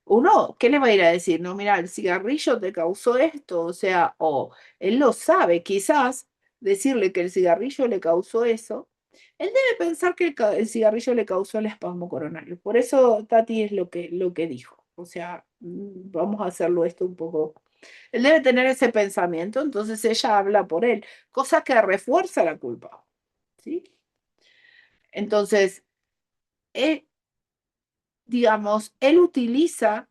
uno, ¿qué le va a ir a decir? No, mira, el cigarrillo te causó esto, o sea, o él lo sabe, quizás decirle que el cigarrillo le causó eso, él debe pensar que el cigarrillo le causó el espasmo coronario. Por eso Tati es lo que dijo. O sea, vamos a hacerlo esto un poco. Él debe tener ese pensamiento, entonces ella habla por él, cosa que refuerza la culpa, ¿sí? Entonces, él, digamos, él utiliza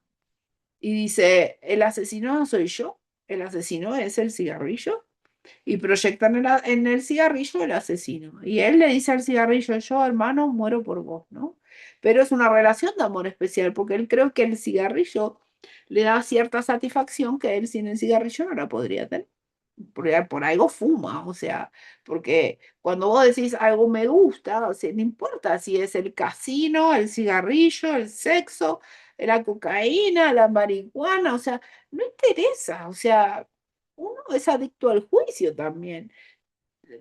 y dice, el asesino no soy yo, el asesino es el cigarrillo, y proyectan en el cigarrillo el asesino. Y él le dice al cigarrillo, yo hermano muero por vos, ¿no? Pero es una relación de amor especial, porque él cree que el cigarrillo le da cierta satisfacción que él sin el cigarrillo no la podría tener. Por algo fuma, o sea, porque cuando vos decís algo me gusta, o sea, no importa si es el casino, el cigarrillo, el sexo, la cocaína, la marihuana, o sea, no interesa, o sea, uno es adicto al juicio también.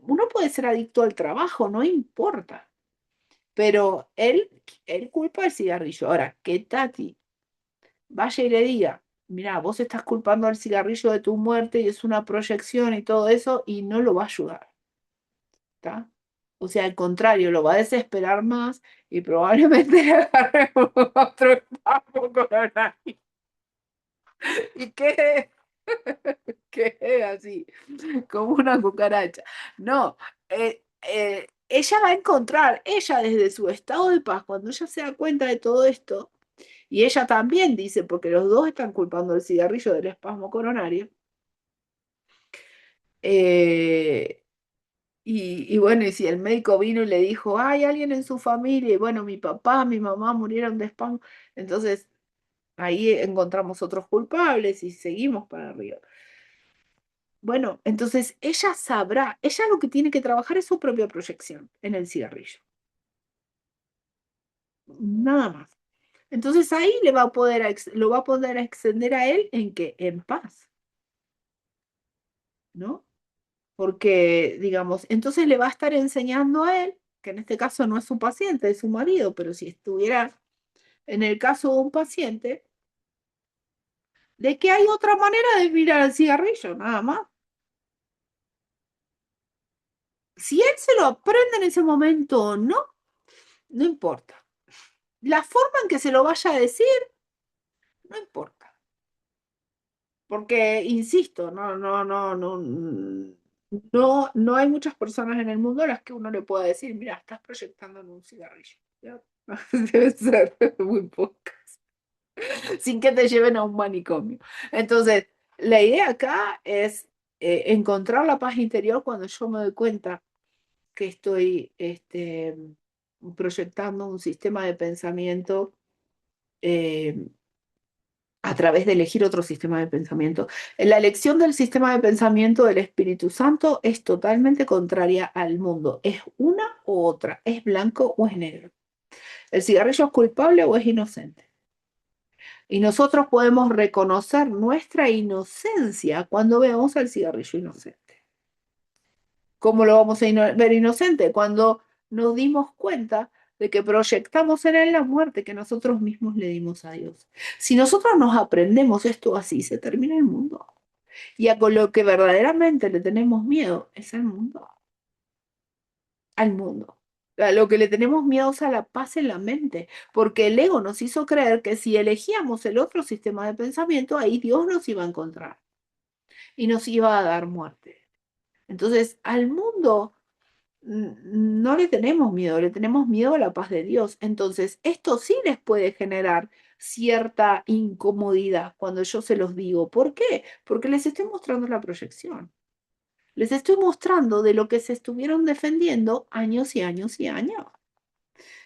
Uno puede ser adicto al trabajo, no importa. Pero él culpa el cigarrillo. Ahora, que Tati vaya y le diga, mira, vos estás culpando al cigarrillo de tu muerte y es una proyección y todo eso, y no lo va a ayudar. ¿Está? O sea, al contrario, lo va a desesperar más y probablemente le agarre otro espasmo coronario. Y quede así, como una cucaracha. No, ella va a encontrar, ella desde su estado de paz, cuando ella se da cuenta de todo esto, y ella también dice, porque los dos están culpando al cigarrillo del espasmo coronario, eh, y bueno, y si el médico vino y le dijo, hay alguien en su familia, y bueno, mi papá, mi mamá murieron de espasmo, entonces ahí encontramos otros culpables y seguimos para arriba. Bueno, entonces ella sabrá, ella lo que tiene que trabajar es su propia proyección en el cigarrillo. Nada más. Entonces ahí le va a poder, lo va a poder extender a él en que en paz, ¿no? Porque, digamos, entonces le va a estar enseñando a él, que en este caso no es su paciente, es su marido, pero si estuviera en el caso de un paciente, de que hay otra manera de mirar al cigarrillo, nada más. Si él se lo aprende en ese momento o no, no importa. La forma en que se lo vaya a decir, no importa. Porque, insisto, no hay muchas personas en el mundo a las que uno le pueda decir, mira, estás proyectando en un cigarrillo. ¿Ya? Debe ser muy pocas. Sin que te lleven a un manicomio. Entonces, la idea acá es encontrar la paz interior cuando yo me doy cuenta que estoy proyectando un sistema de pensamiento eh, a través de elegir otro sistema de pensamiento. La elección del sistema de pensamiento del Espíritu Santo es totalmente contraria al mundo. Es una u otra, es blanco o es negro. ¿El cigarrillo es culpable o es inocente? Y nosotros podemos reconocer nuestra inocencia cuando vemos al cigarrillo inocente. ¿Cómo lo vamos a ver inocente? Cuando nos dimos cuenta de que proyectamos en él la muerte que nosotros mismos le dimos a Dios. Si nosotros nos aprendemos esto así, se termina el mundo. Y a con lo que verdaderamente le tenemos miedo es al mundo. Al mundo. A lo que le tenemos miedo es a la paz en la mente, porque el ego nos hizo creer que si elegíamos el otro sistema de pensamiento, ahí Dios nos iba a encontrar y nos iba a dar muerte. Entonces, al mundo no le tenemos miedo, le tenemos miedo a la paz de Dios. Entonces, esto sí les puede generar cierta incomodidad cuando yo se los digo. ¿Por qué? Porque les estoy mostrando la proyección. Les estoy mostrando de lo que se estuvieron defendiendo años y años y años.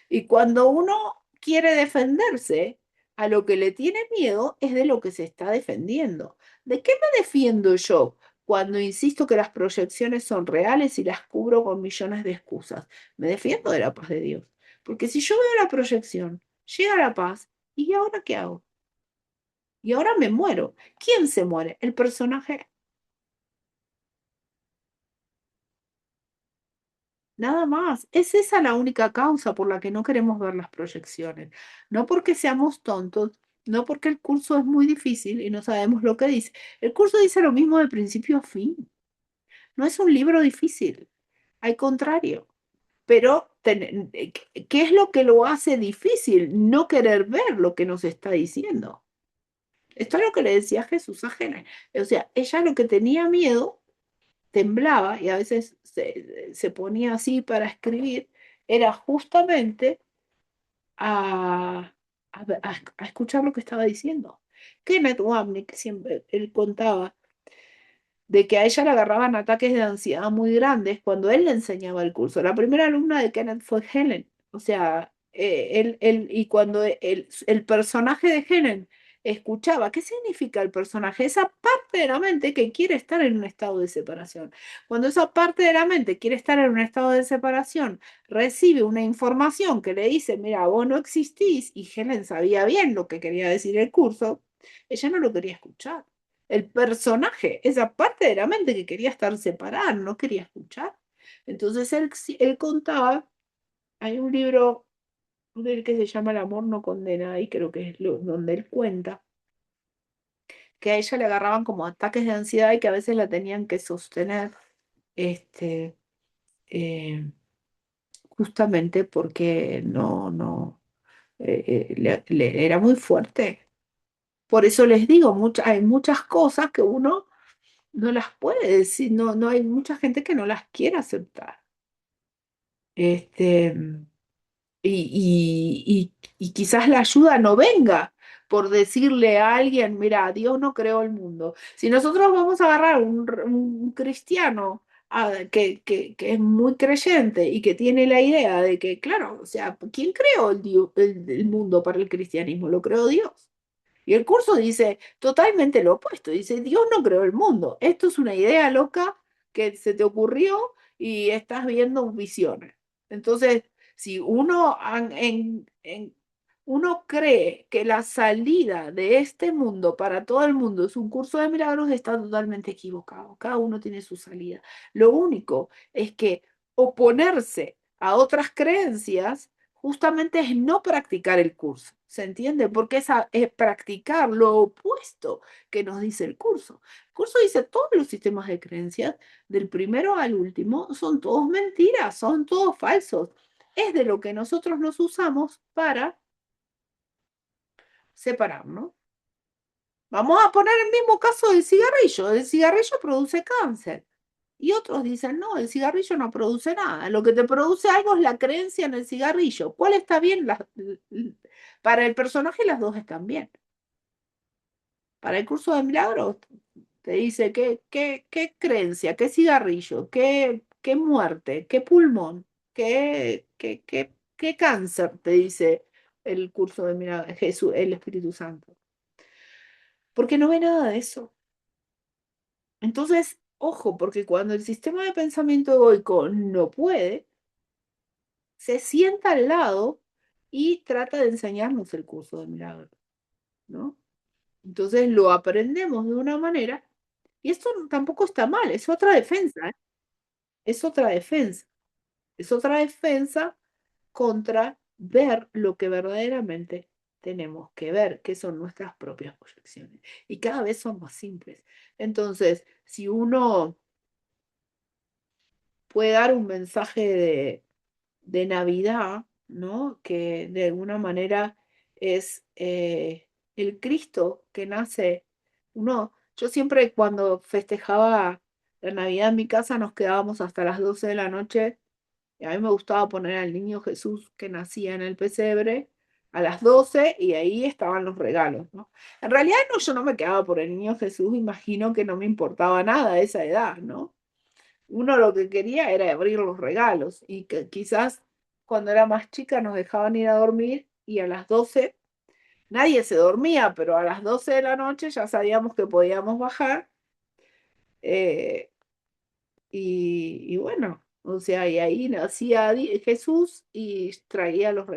Y cuando uno quiere defenderse, a lo que le tiene miedo es de lo que se está defendiendo. ¿De qué me defiendo yo cuando insisto que las proyecciones son reales y las cubro con millones de excusas? Me defiendo de la paz de Dios. Porque si yo veo la proyección, llega la paz, ¿y ahora qué hago? Y ahora me muero. ¿Quién se muere? El personaje. Nada más. Es esa la única causa por la que no queremos ver las proyecciones. No porque seamos tontos, no porque el curso es muy difícil y no sabemos lo que dice. El curso dice lo mismo de principio a fin. No es un libro difícil, al contrario. Pero, ¿qué es lo que lo hace difícil? No querer ver lo que nos está diciendo. Esto es lo que le decía Jesús a Jena. O sea, ella lo que tenía miedo temblaba y a veces se ponía así para escribir, era justamente a escuchar lo que estaba diciendo. Kenneth Wapnick siempre, él contaba de que a ella le agarraban ataques de ansiedad muy grandes cuando él le enseñaba el curso. La primera alumna de Kenneth fue Helen. O sea, y cuando el personaje de Helen escuchaba, ¿qué significa el personaje? Esa parte de la mente que quiere estar en un estado de separación. Cuando esa parte de la mente quiere estar en un estado de separación, recibe una información que le dice, mira, vos no existís, y Helen sabía bien lo que quería decir el curso, ella no lo quería escuchar. El personaje, esa parte de la mente que quería estar separada, no quería escuchar. Entonces él contaba, hay un libro del que se llama El amor no condena, y creo que es donde él cuenta que a ella le agarraban como ataques de ansiedad y que a veces la tenían que sostener, este, eh, justamente porque era muy fuerte. Por eso les digo, hay muchas cosas que uno no las puede decir, no hay mucha gente que no las quiere aceptar. Este, y quizás la ayuda no venga por decirle a alguien, mira, Dios no creó el mundo. Si nosotros vamos a agarrar un cristiano que es muy creyente y que tiene la idea de que, claro, o sea, ¿quién creó el mundo para el cristianismo? Lo creó Dios. Y el curso dice totalmente lo opuesto. Dice, Dios no creó el mundo. Esto es una idea loca que se te ocurrió y estás viendo visiones. Entonces, si uno cree que la salida de este mundo para todo el mundo es un curso de milagros, está totalmente equivocado. Cada uno tiene su salida. Lo único es que oponerse a otras creencias justamente es no practicar el curso, ¿se entiende? Porque es practicar lo opuesto que nos dice el curso. El curso dice todos los sistemas de creencias, del primero al último, son todos mentiras, son todos falsos. Es de lo que nosotros nos usamos para separarnos. Vamos a poner el mismo caso del cigarrillo. El cigarrillo produce cáncer. Y otros dicen, no, el cigarrillo no produce nada. Lo que te produce algo es la creencia en el cigarrillo. ¿Cuál está bien? Para el personaje las dos están bien. Para el curso de milagros te dice qué creencia, qué cigarrillo, qué muerte, qué pulmón, qué cáncer, te dice el curso de milagros, Jesús, el Espíritu Santo. Porque no ve nada de eso. Entonces, ojo, porque cuando el sistema de pensamiento egoico no puede, se sienta al lado y trata de enseñarnos el curso de milagros, ¿no? Entonces lo aprendemos de una manera, y esto tampoco está mal, es otra defensa, ¿eh? Es otra defensa, es otra defensa contra ver lo que verdaderamente tenemos que ver, que son nuestras propias proyecciones. Y cada vez son más simples. Entonces, si uno puede dar un mensaje de Navidad, ¿no? Que de alguna manera es el Cristo que nace. Yo siempre cuando festejaba la Navidad en mi casa nos quedábamos hasta las 12 de la noche y a mí me gustaba poner al niño Jesús que nacía en el pesebre a las 12 y ahí estaban los regalos, ¿no? En realidad no, yo no me quedaba por el niño Jesús, imagino que no me importaba nada a esa edad, ¿no? Uno lo que quería era abrir los regalos y que quizás cuando era más chica nos dejaban ir a dormir y a las 12 nadie se dormía, pero a las 12 de la noche ya sabíamos que podíamos bajar eh, y bueno, o sea, y ahí nacía Jesús y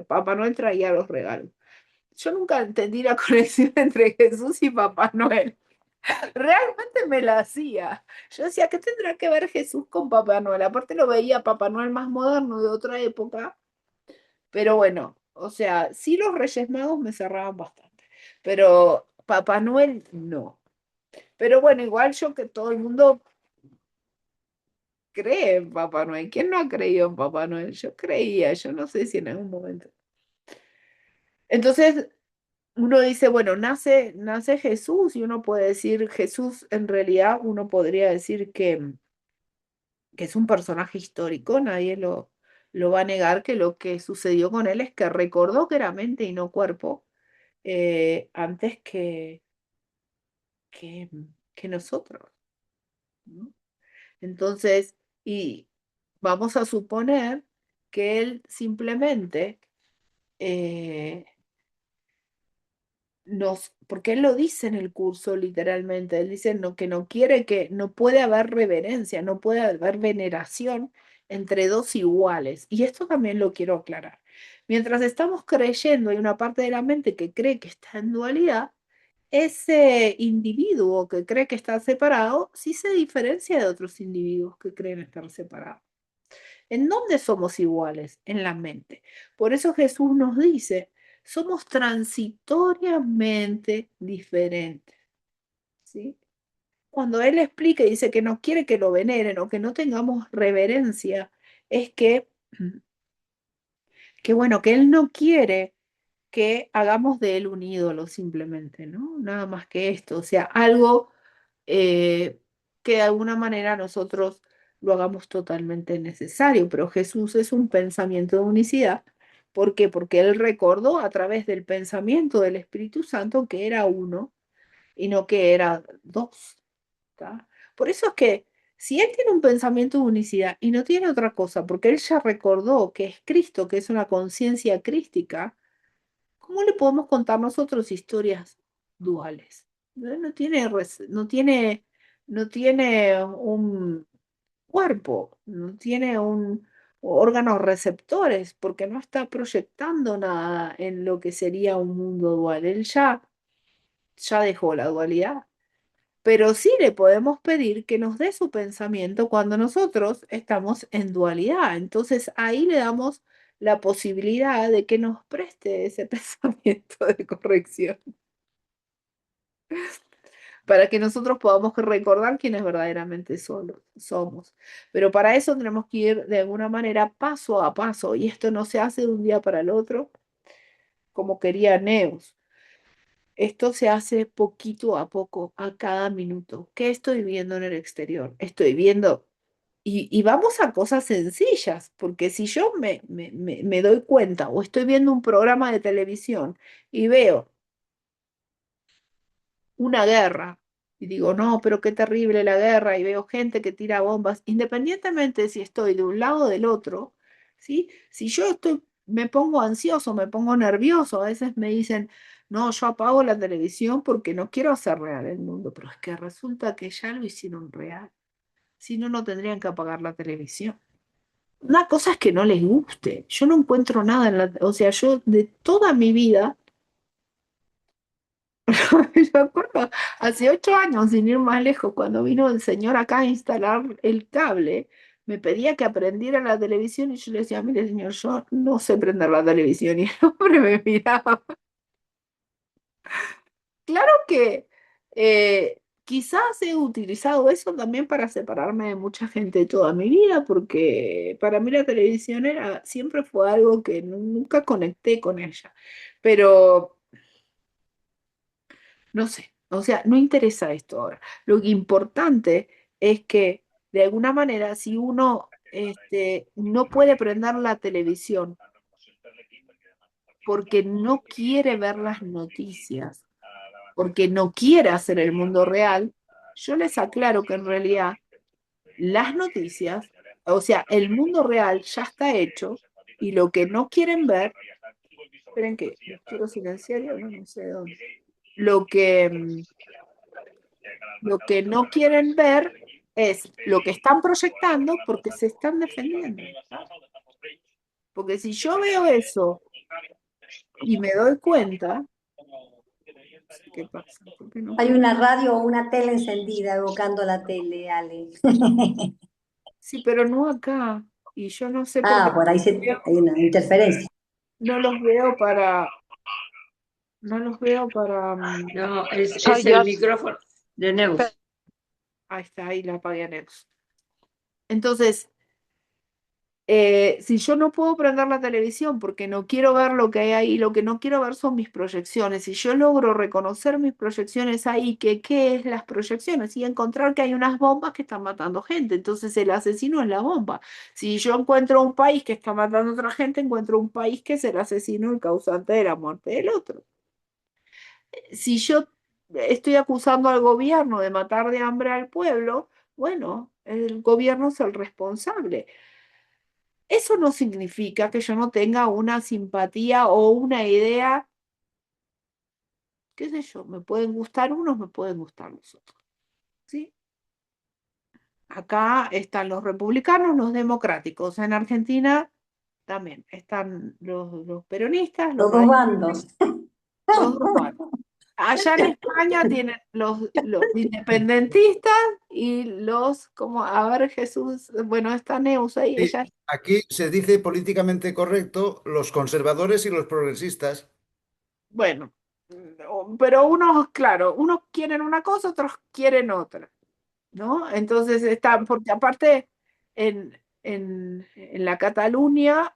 Papá Noel traía los regalos. Yo nunca entendí la conexión entre Jesús y Papá Noel. Realmente me la hacía. Yo decía, ¿qué tendrá que ver Jesús con Papá Noel? Aparte lo veía Papá Noel más moderno de otra época, pero bueno, o sea, sí los Reyes Magos me cerraban bastante, pero Papá Noel no. Pero bueno, igual yo que todo el mundo cree en Papá Noel. ¿Quién no ha creído en Papá Noel? Yo creía, yo no sé si en algún momento. Entonces, uno dice, bueno, nace Jesús y uno puede decir, Jesús en realidad uno podría decir que es un personaje histórico, nadie lo va a negar que lo que sucedió con él es que recordó que era mente y no cuerpo antes que, que nosotros, ¿no? Entonces, y vamos a suponer que él simplemente eh, porque él lo dice en el curso literalmente, él dice que no quiere no puede haber reverencia, no puede haber veneración entre dos iguales. Y esto también lo quiero aclarar. Mientras estamos creyendo, hay una parte de la mente que cree que está en dualidad, ese individuo que cree que está separado, sí se diferencia de otros individuos que creen estar separados. ¿En dónde somos iguales? En la mente. Por eso Jesús nos dice, somos transitoriamente diferentes, ¿sí? Cuando Él explica y dice que no quiere que lo veneren o que no tengamos reverencia, es que bueno, que Él no quiere que hagamos de Él un ídolo simplemente, ¿no? Nada más que esto, o sea, algo eh, que de alguna manera nosotros lo hagamos totalmente necesario, pero Jesús es un pensamiento de unicidad. ¿Por qué? Porque Él recordó a través del pensamiento del Espíritu Santo que era uno y no que era dos. ¿Tá? Por eso es que si Él tiene un pensamiento de unicidad y no tiene otra cosa, porque Él ya recordó que es Cristo, que es una conciencia crística, ¿cómo le podemos contar nosotros historias duales? No tiene, no tiene un cuerpo, no tiene un órganos receptores, porque no está proyectando nada en lo que sería un mundo dual. Él ya dejó la dualidad. Pero sí le podemos pedir que nos dé su pensamiento cuando nosotros estamos en dualidad. Entonces ahí le damos la posibilidad de que nos preste ese pensamiento de corrección para que nosotros podamos recordar quiénes verdaderamente somos. Pero para eso tenemos que ir de alguna manera paso a paso y esto no se hace de un día para el otro como quería Neus. Esto se hace poquito a poco, a cada minuto. ¿Qué estoy viendo en el exterior? Estoy viendo, y vamos a cosas sencillas, porque si yo me doy cuenta o estoy viendo un programa de televisión y veo una guerra y digo, no, pero qué terrible la guerra y veo gente que tira bombas, independientemente de si estoy de un lado o del otro, ¿sí? Si yo me pongo ansioso, me pongo nervioso, a veces me dicen, no, yo apago la televisión porque no quiero hacer real el mundo, pero es que resulta que ya lo hicieron real, si no, no tendrían que apagar la televisión. Una cosa es que no les guste, yo no encuentro nada o sea, yo de toda mi vida me acuerdo, hace 8 años, sin ir más lejos, cuando vino el señor acá a instalar el cable, me pedía que aprendiera la televisión y yo le decía, mire señor, yo no sé prender la televisión. Y el hombre me miraba. Claro que quizás he utilizado eso también para separarme de mucha gente toda mi vida, porque para mí la televisión siempre fue algo que nunca conecté con ella. Pero no sé, o sea, no interesa esto ahora. Lo que importante es que de alguna manera, si uno no puede prender la televisión porque no quiere ver las noticias, porque no quiere hacer el mundo real, yo les aclaro que en realidad las noticias, o sea, el mundo real ya está hecho y lo que no quieren ver, esperen que los quiero silenciar y ahora no sé de dónde. Lo que no quieren ver es lo que están proyectando porque se están defendiendo. Porque si yo veo eso y me doy cuenta, ¿qué pasa? ¿Por qué no Hay puedo? una radio o una tele encendida evocando la tele, Ale. Sí, pero no acá. Y yo no sé por Ah, qué por ahí hay una interferencia. no los veo no los veo para, No, es Soy yo. el micrófono de Neus. ahí está, ahí la apagué a Neus. Entonces, si yo no puedo prender la televisión porque no quiero ver lo que hay ahí, lo que no quiero ver son mis proyecciones. Si yo logro reconocer mis proyecciones ahí, ¿qué es las proyecciones? Y encontrar que hay unas bombas que están matando gente. Entonces el asesino es la bomba. Si yo encuentro un país que está matando a otra gente, encuentro un país que es el asesino, el causante de la muerte del otro. Si yo estoy acusando al gobierno de matar de hambre al pueblo, bueno, el gobierno es el responsable. Eso no significa que yo no tenga una simpatía o una idea, qué sé yo, me pueden gustar unos, me pueden gustar los otros, ¿sí? Acá están los republicanos, los democráticos. En Argentina también están los peronistas, los Los dos radicales, bandos. los dos bandos. Allá en España tienen los independentistas y como, a ver, Jesús, bueno, está Neus ahí, Sí, ella, aquí se dice políticamente correcto los conservadores y los progresistas. bueno, pero unos, claro, unos quieren una cosa, otros quieren otra, ¿no? Entonces están, porque aparte en la Cataluña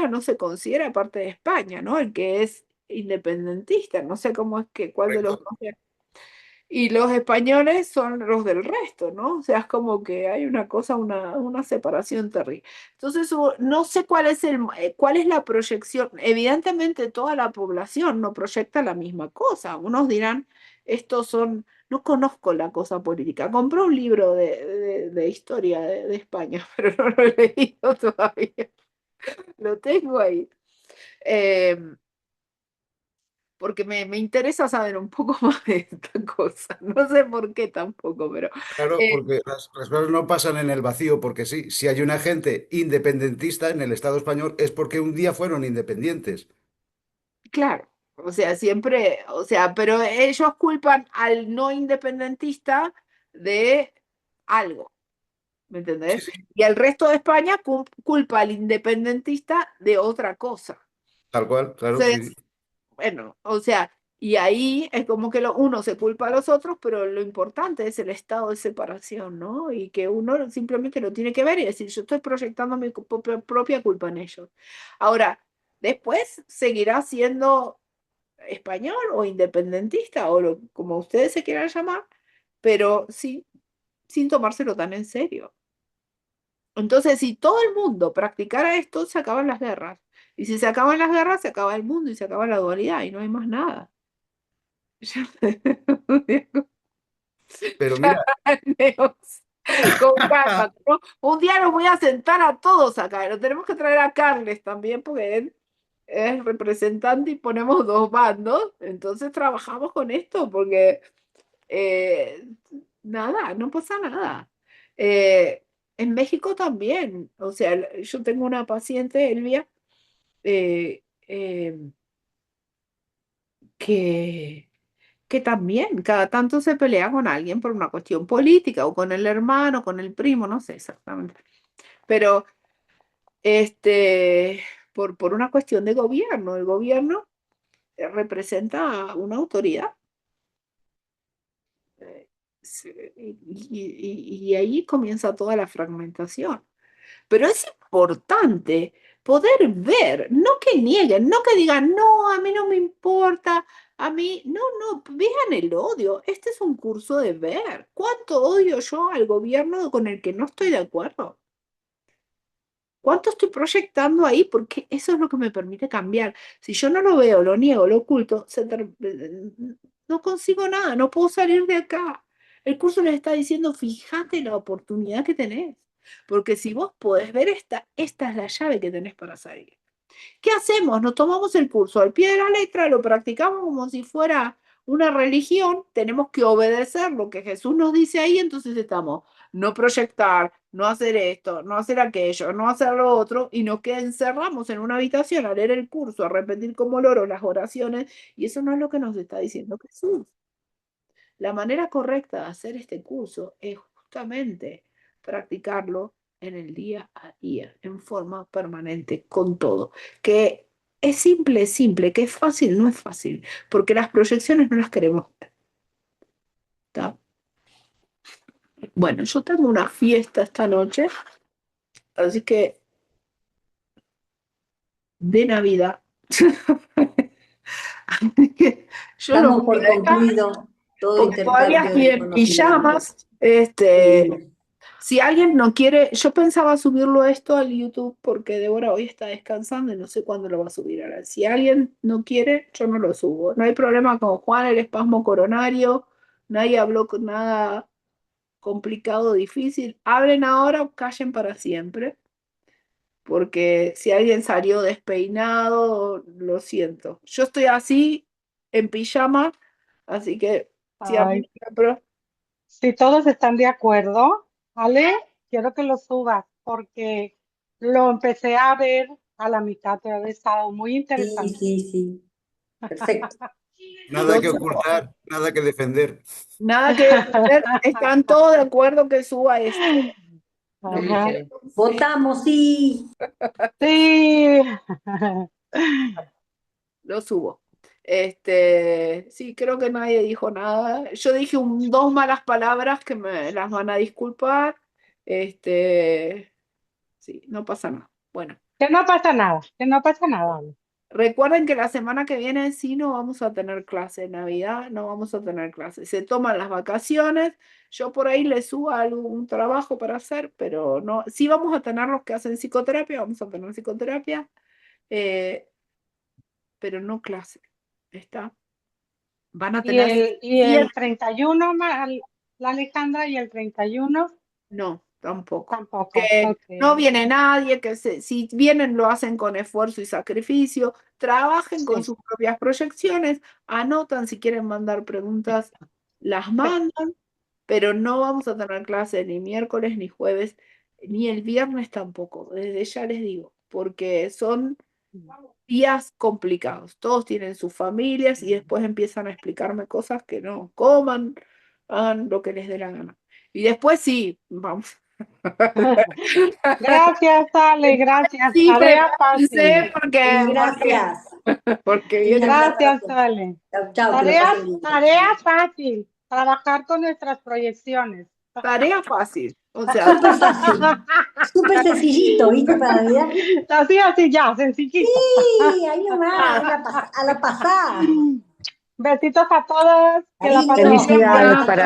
no se considera parte de España, ¿no? El que es independentista, no sé cómo es que, cuál de los Correcto. dos es. Y los españoles son los del resto, ¿no? O sea, es como que hay una cosa, una separación terrible. Entonces, no sé cuál es la proyección. Evidentemente, toda la población no proyecta la misma cosa. Unos dirán, estos son, no conozco la cosa política. Compré un libro de historia de España, pero no lo he leído todavía. Lo tengo ahí. Eh, porque me interesa saber un poco más de esta cosa. No sé por qué tampoco, pero Claro, eh, porque las cosas no pasan en el vacío, porque sí, si hay una gente independentista en el Estado español es porque un día fueron independientes. claro, o sea, siempre, o sea, pero ellos culpan al no independentista de algo, ¿me Sí, entendés? sí, Y al resto de España culpa al independentista de otra cosa. tal cual, claro, sí. Entonces, bueno, o sea, y ahí es como que uno se culpa a los otros, pero lo importante es el estado de separación, ¿no? Y que uno simplemente lo tiene que ver y decir, yo estoy proyectando mi propia culpa en ellos. Ahora, después seguirá siendo español o independentista o como ustedes se quieran llamar, pero sí, sin tomárselo tan en serio. Entonces, si todo el mundo practicara esto, se acaban las guerras. Y si se acaban las guerras, se acaba el mundo y se acaba la dualidad y no hay más nada. Pero Ya, mira, Neos, con calma, ¿no? Un día los voy a sentar a todos acá. Lo tenemos que traer a Carles también porque él es representante y ponemos dos bandos. Entonces trabajamos con esto porque eh, nada, no pasa nada. Eh, en México también. O sea, yo tengo una paciente, Elvia, eh, eh, que también cada tanto se pelea con alguien por una cuestión política o con el hermano, con el primo, no sé exactamente. Pero este, por una cuestión de gobierno, el gobierno representa una autoridad. y ahí comienza toda la fragmentación. Pero es importante poder ver, no que nieguen, no que digan, no, a mí no me importa, a mí, no, vean el odio. Este es un curso de ver. ¿Cuánto odio yo al gobierno con el que no estoy de acuerdo? ¿Cuánto estoy proyectando ahí? Porque eso es lo que me permite cambiar. Si yo no lo veo, lo niego, lo oculto, no consigo nada, no puedo salir de acá. El curso les está diciendo, fíjate la oportunidad que tenés. Porque si vos podés ver esta es la llave que tenés para salir. ¿Qué hacemos? Nos tomamos el curso al pie de la letra, lo practicamos como si fuera una religión, tenemos que obedecer lo que Jesús nos dice ahí, entonces estamos no proyectar, no hacer esto, no hacer aquello, no hacer lo otro, y nos encerramos en una habitación a leer el curso, a repetir como loros las oraciones, y eso no es lo que nos está diciendo Jesús. La manera correcta de hacer este curso es justamente practicarlo en el día a día, en forma permanente, con todo. Que es simple, que es fácil, no es fácil, porque las proyecciones no las queremos ver. ¿Está? Bueno, yo tengo una fiesta esta noche, así que de Navidad. Así que yo lo Damos voy por a dejar concluido todo porque todavía intercambio estoy de en conocimientos. pijamas. Sí. Si alguien no quiere, yo pensaba subirlo esto al YouTube porque Débora hoy está descansando y no sé cuándo lo va a subir ahora. Si alguien no quiere, yo no lo subo. No hay problema con Juan, el espasmo coronario. Nadie habló con nada complicado, difícil. Hablen ahora o callen para siempre. Porque si alguien salió despeinado, lo siento. Yo estoy así, en pijama, así que si a mí Ay, pero si todos están de acuerdo, Ale, quiero que lo subas porque lo empecé a ver a la mitad, pero ha estado muy Sí, interesante. sí. Perfecto. Nada lo que subo. ocultar, nada que defender. Nada que defender, están todos de acuerdo que suba esto. No me Ajá. quiero- Votamos, sí. Sí. Lo subo. Sí, creo que nadie dijo nada. Yo dije dos malas palabras que me las van a disculpar. Sí, no pasa nada. Bueno, Que no pasa nada, que no pasa nada, Ale. recuerden que la semana que viene sí no vamos a tener clase. En Navidad no vamos a tener clase. Se toman las vacaciones. Yo por ahí les subo algún trabajo para hacer, pero no. Sí vamos a tener los que hacen psicoterapia, vamos a tener psicoterapia, eh, pero no clase. ¿Está? Van a Y tener y 100. el 31, la Alejandra, y el 31 No, tampoco. tampoco. Que no Ok. viene nadie, si vienen lo hacen con esfuerzo y sacrificio, trabajen con Sí, sus propias proyecciones, anotan si quieren mandar preguntas, las mandan, pero no vamos a tener clase ni miércoles, ni jueves, ni el viernes tampoco, desde ya les digo, porque son días complicados. Todos tienen sus familias y después empiezan a explicarme cosas que no coman, hagan lo que les dé la gana. Y después sí, vamos. gracias, Ale, gracias. Sí, Tarea prepárense fácil. Sí, gracias. porque viene Linda Gracias, tarde. Ale. Chau, chau, que lo pasen bien. Tarea fácil. Trabajar con nuestras proyecciones. tarea fácil. O sea, Súper fácil. Súper sencillito, ¿viste? Para Navidad. Así, ya, sencillito. Sí, ahí nomás, a la pasada. Besitos a todos. Que la Ahí, pasen muy bien. felicidades para